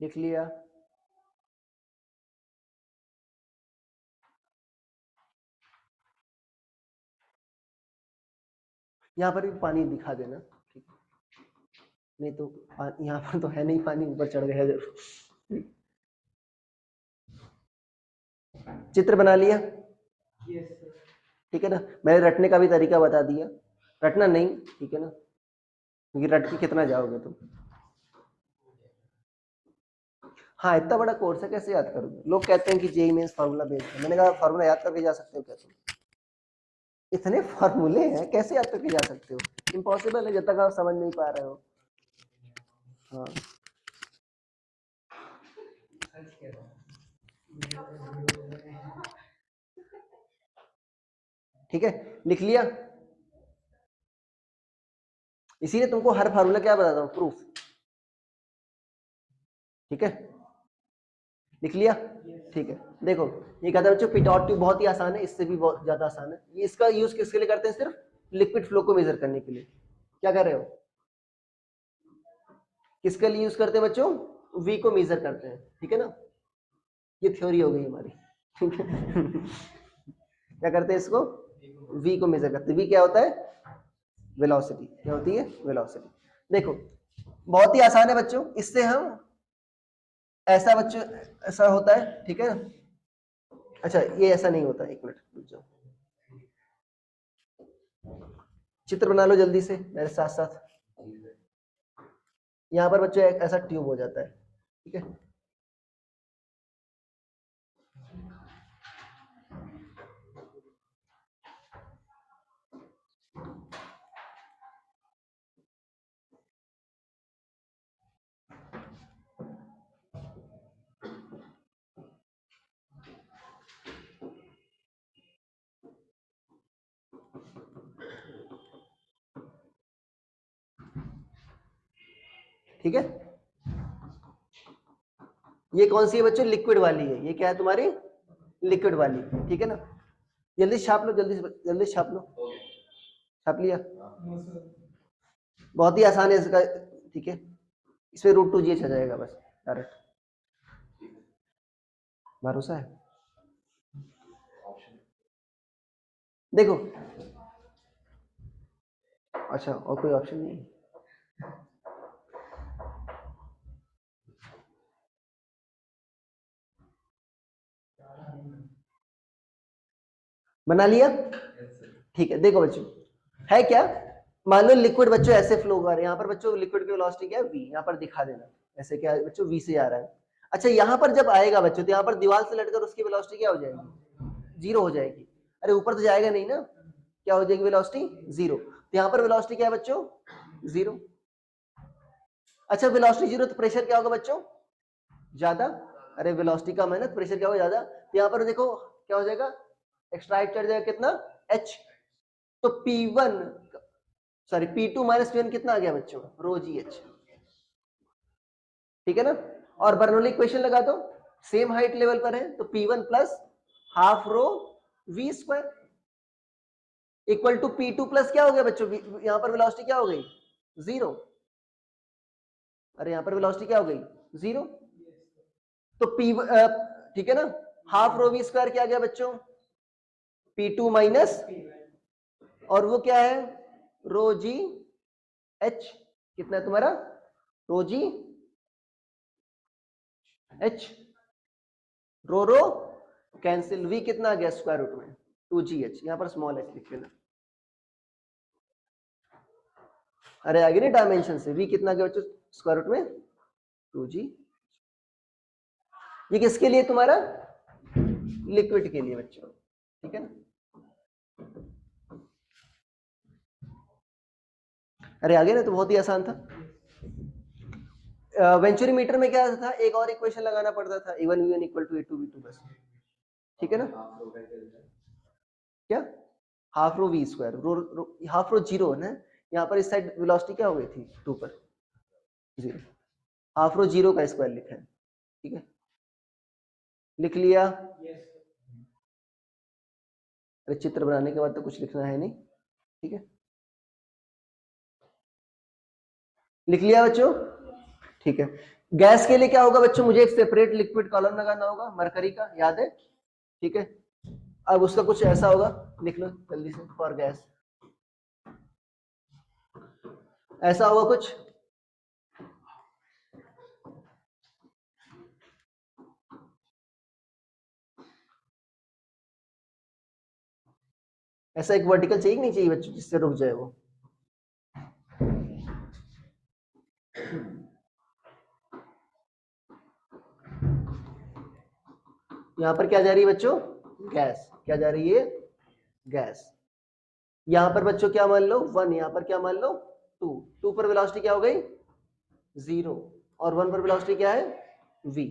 लिख लिया। यहाँ पर भी पानी दिखा देना, ठीक, नहीं तो यहाँ पर तो है नहीं पानी, ऊपर चढ़ गया जरूर। चित्र बना लिया, यस सर। ठीक है ना, मैंने रटने का भी तरीका बता दिया, रटना नहीं, ठीक है ना, क्योंकि रट के कितना जाओगे तुम। हाँ इतना बड़ा कोर्स है, कैसे याद करोगे, लोग कहते हैं कि जेई मेंस फार्मूला बेस्ड है, मैंने कहा फार्मूला याद करके जा सकते हो क्या तुम, इतने फार्मूले हैं कैसे याद करके जा सकते हो, इम्पॉसिबल है जब तक आप समझ नहीं पा रहे हो। हाँ ठीक है, लिख लिया। इसीलिए तुमको हर फार्मूला क्या बताता हूँ, प्रूफ, ठीक है, लिख लिया, ठीक है। देखो ये कहता है बच्चों पिटॉट ट्यूब बहुत ही आसान है, इससे भी बहुत ज्यादा आसान है, ये इसका यूज किसके लिए करते हैं, सिर्फ लिक्विड फ्लो को मेजर करने के लिए। क्या कर रहे हो, किसके लिए यूज करते हैं बच्चों, वी को मेजर करते हैं, ठीक है ना, ये थ्योरी हो गई हमारी, ठीक है। क्या करते हैं इसको, वी को मेजर करते हैं, वी क्या होता है, वेलोसिटी, क्या होती है, वेलोसिटी। देखो बहुत ही आसान है बच्चों, इससे हम ऐसा बच्चों ऐसा होता है, ठीक है ना, अच्छा ये ऐसा नहीं होता, एक मिनट रुक जाओ, चित्र बना लो जल्दी से मेरे साथ साथ। यहाँ पर बच्चों एक ऐसा ट्यूब हो जाता है, ठीक है, ठीक है, ये कौन सी है बच्चों, लिक्विड वाली है, ये क्या है तुम्हारी, लिक्विड वाली, ठीक है ना, जल्दी छाप लो, जल्दी जल्दी छाप लो, छाप लिया, बहुत ही आसान है इसका, ठीक है, इसमें रूट टू जी एच आ जाएगा बस डायरेक्ट, भरोसा है। देखो अच्छा और कोई ऑप्शन नहीं, बना लिया, ठीक है। देखो बच्चों है क्या, मान लो लिक्विड बच्चों ऐसे फ्लो कर रहे हैं, यहाँ पर बच्चों लिक्विड की वेलोसिटी क्या है, v, यहाँ पर दिखा देना ऐसे क्या है बच्चों, v से आ रहा है। अच्छा यहाँ पर जब आएगा बच्चों तो यहाँ पर दीवार से लटकर उसकी वेलोसिटी क्या हो जाएगी, जीरो हो जाएगी, अरे ऊपर तो जाएगा नहीं ना, क्या हो जाएगी वेलोसिटी, जीरो, तो यहाँ पर वेलोसिटी क्या है बच्चों, जीरो। अच्छा वेलोसिटी जीरो तो प्रेशर क्या होगा बच्चों, ज्यादा, अरे वेलोसिटी कम है ना, प्रेशर क्या होगा ज्यादा, तो यहाँ पर देखो क्या हो जाएगा, एक्स्ट्रा चढ़ जाएगा कितना, h, तो P1 sorry P2 minus P1 कितना आ गया बच्चों, रो जी एच, ठीक है ना, और बर्नौली इक्वेशन लगा दो, सेम हाइट लेवल पर है, तो P1 plus half rho v square equal to P2 plus क्या हो गया बच्चों, यहाँ पर वेलोसिटी क्या हो गई, जीरो, अरे यहाँ पर वेलोसिटी क्या हो गई, जीरो, तो P ठीक है ना, हाफ रो v स्क्वायर क्या आ गया बच्चों, P2 माइनस, और वो क्या है, रो जी एच, कितना है तुम्हारा, रो जी एच, रो रो कैंसिल, v कितना आ गया स्क्वायर रूट में, 2gh, यहाँ पर स्मॉल h लिख लेना, अरे आगे नहीं डायमेंशन से, v कितना आ गया बच्चों स्क्वायर रूट में 2g, ये किसके लिए तुम्हारा लिक्विड के लिए बच्चों, ठीक है ना। अरे आगे ना तो बहुत ही आसान था। वेंचुरीमीटर में क्या था, एक और इक्वेशन लगाना पड़ता था, A1 V1 equal to A2 V2 बस, ठीक है ना। क्या half rho V square, half rho zero है ना, यहाँ पर इस साइड वेलोसिटी क्या हो गई थी 2 पर, जीरो, हाफ रो जीरो का स्क्वायर लिखा है, ठीक है, लिख लिया। अरे चित्र बनाने के बाद तो कुछ लिखना है नहीं, ठीक है, लिख लिया बच्चों, ठीक है। गैस के लिए क्या होगा बच्चों, मुझे एक सेपरेट लिक्विड कॉलम लगाना होगा मरकरी का, याद है, ठीक है। अब उसका कुछ ऐसा होगा, लिख लो जल्दी से, फॉर गैस ऐसा होगा कुछ, ऐसा एक वर्टिकल चाहिए कि नहीं चाहिए बच्चों, जिससे रुक जाए वो। यहां पर क्या जा रही है बच्चों, गैस, क्या जा रही है, गैस। यहां पर बच्चों क्या मान लो 1, यहां पर क्या मान लो 2, 2 पर वेलोसिटी क्या हो गई 0, और 1 पर वेलोसिटी क्या है v।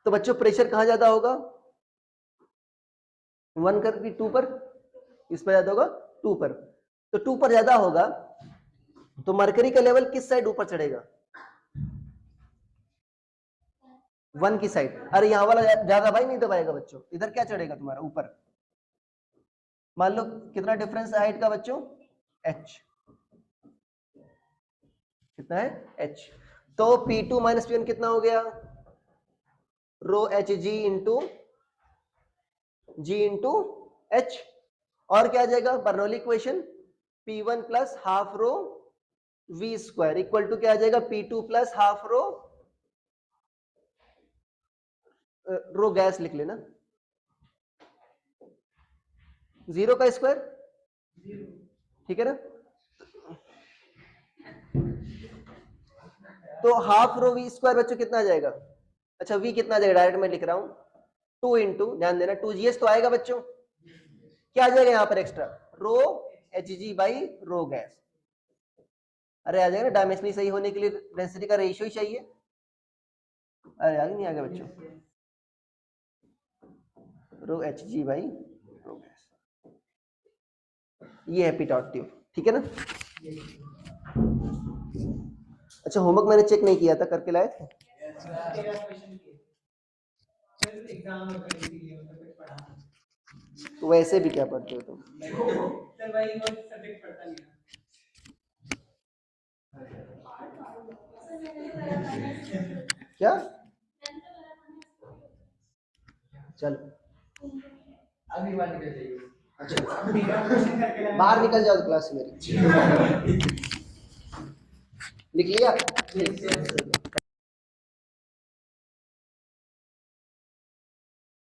तो बच्चों प्रेशर कहां ज्यादा होगा, 1 कर भी 2 पर, इस पर ज्यादा होगा 2 पर, तो 2 पर ज्यादा होगा तो मरकरी का लेवल किस साइड ऊपर चढ़ेगा, 1 की साइड। अरे यहाँ वाला ज्यादा भाई नहीं दबाएगा बच्चों, इधर क्या चढ़ेगा तुम्हारा ऊपर। मान लो कितना डिफरेंस है हाइट का बच्चों, h, कितना है h, तो P2 माइनस P1 कितना हो गया, rho H G into h, और क्या आ जाएगा Bernoulli equation, P1 plus half rho v square equal to क्या आ जाएगा, P2 प्लस हाफ रो गैस लिख लेना, 0 का स्क्वायर, ठीक है ना। तो हाफ रो वी स्क्वायर बच्चों कितना आ जाएगा, अच्छा v कितना आ जाएगा, डायरेक्ट मैं लिख रहा हूं 2 इंटू, ध्यान देना 2gs तो आएगा बच्चों, क्या आ जाएगा यहाँ पर extra, rho H G by rho gas. अरे आ जाएगा ना, डायमेंशनली सही होने के लिए डेंसिटी का रेशियो ही चाहिए। अरे आगे नहीं आ गया बच्चों, rho H G by rho gas, ये है पी डॉट ट्यूब, ठीक है ना। अच्छा होमवर्क मैंने चेक नहीं किया था, करके लाए थे, तो वैसे भी क्या पढ़ते हो तुम, क्या चलो अगली बार निकल जाइए। अच्छा बाहर निकल जाओ क्लास से मेरी, लिख लिया।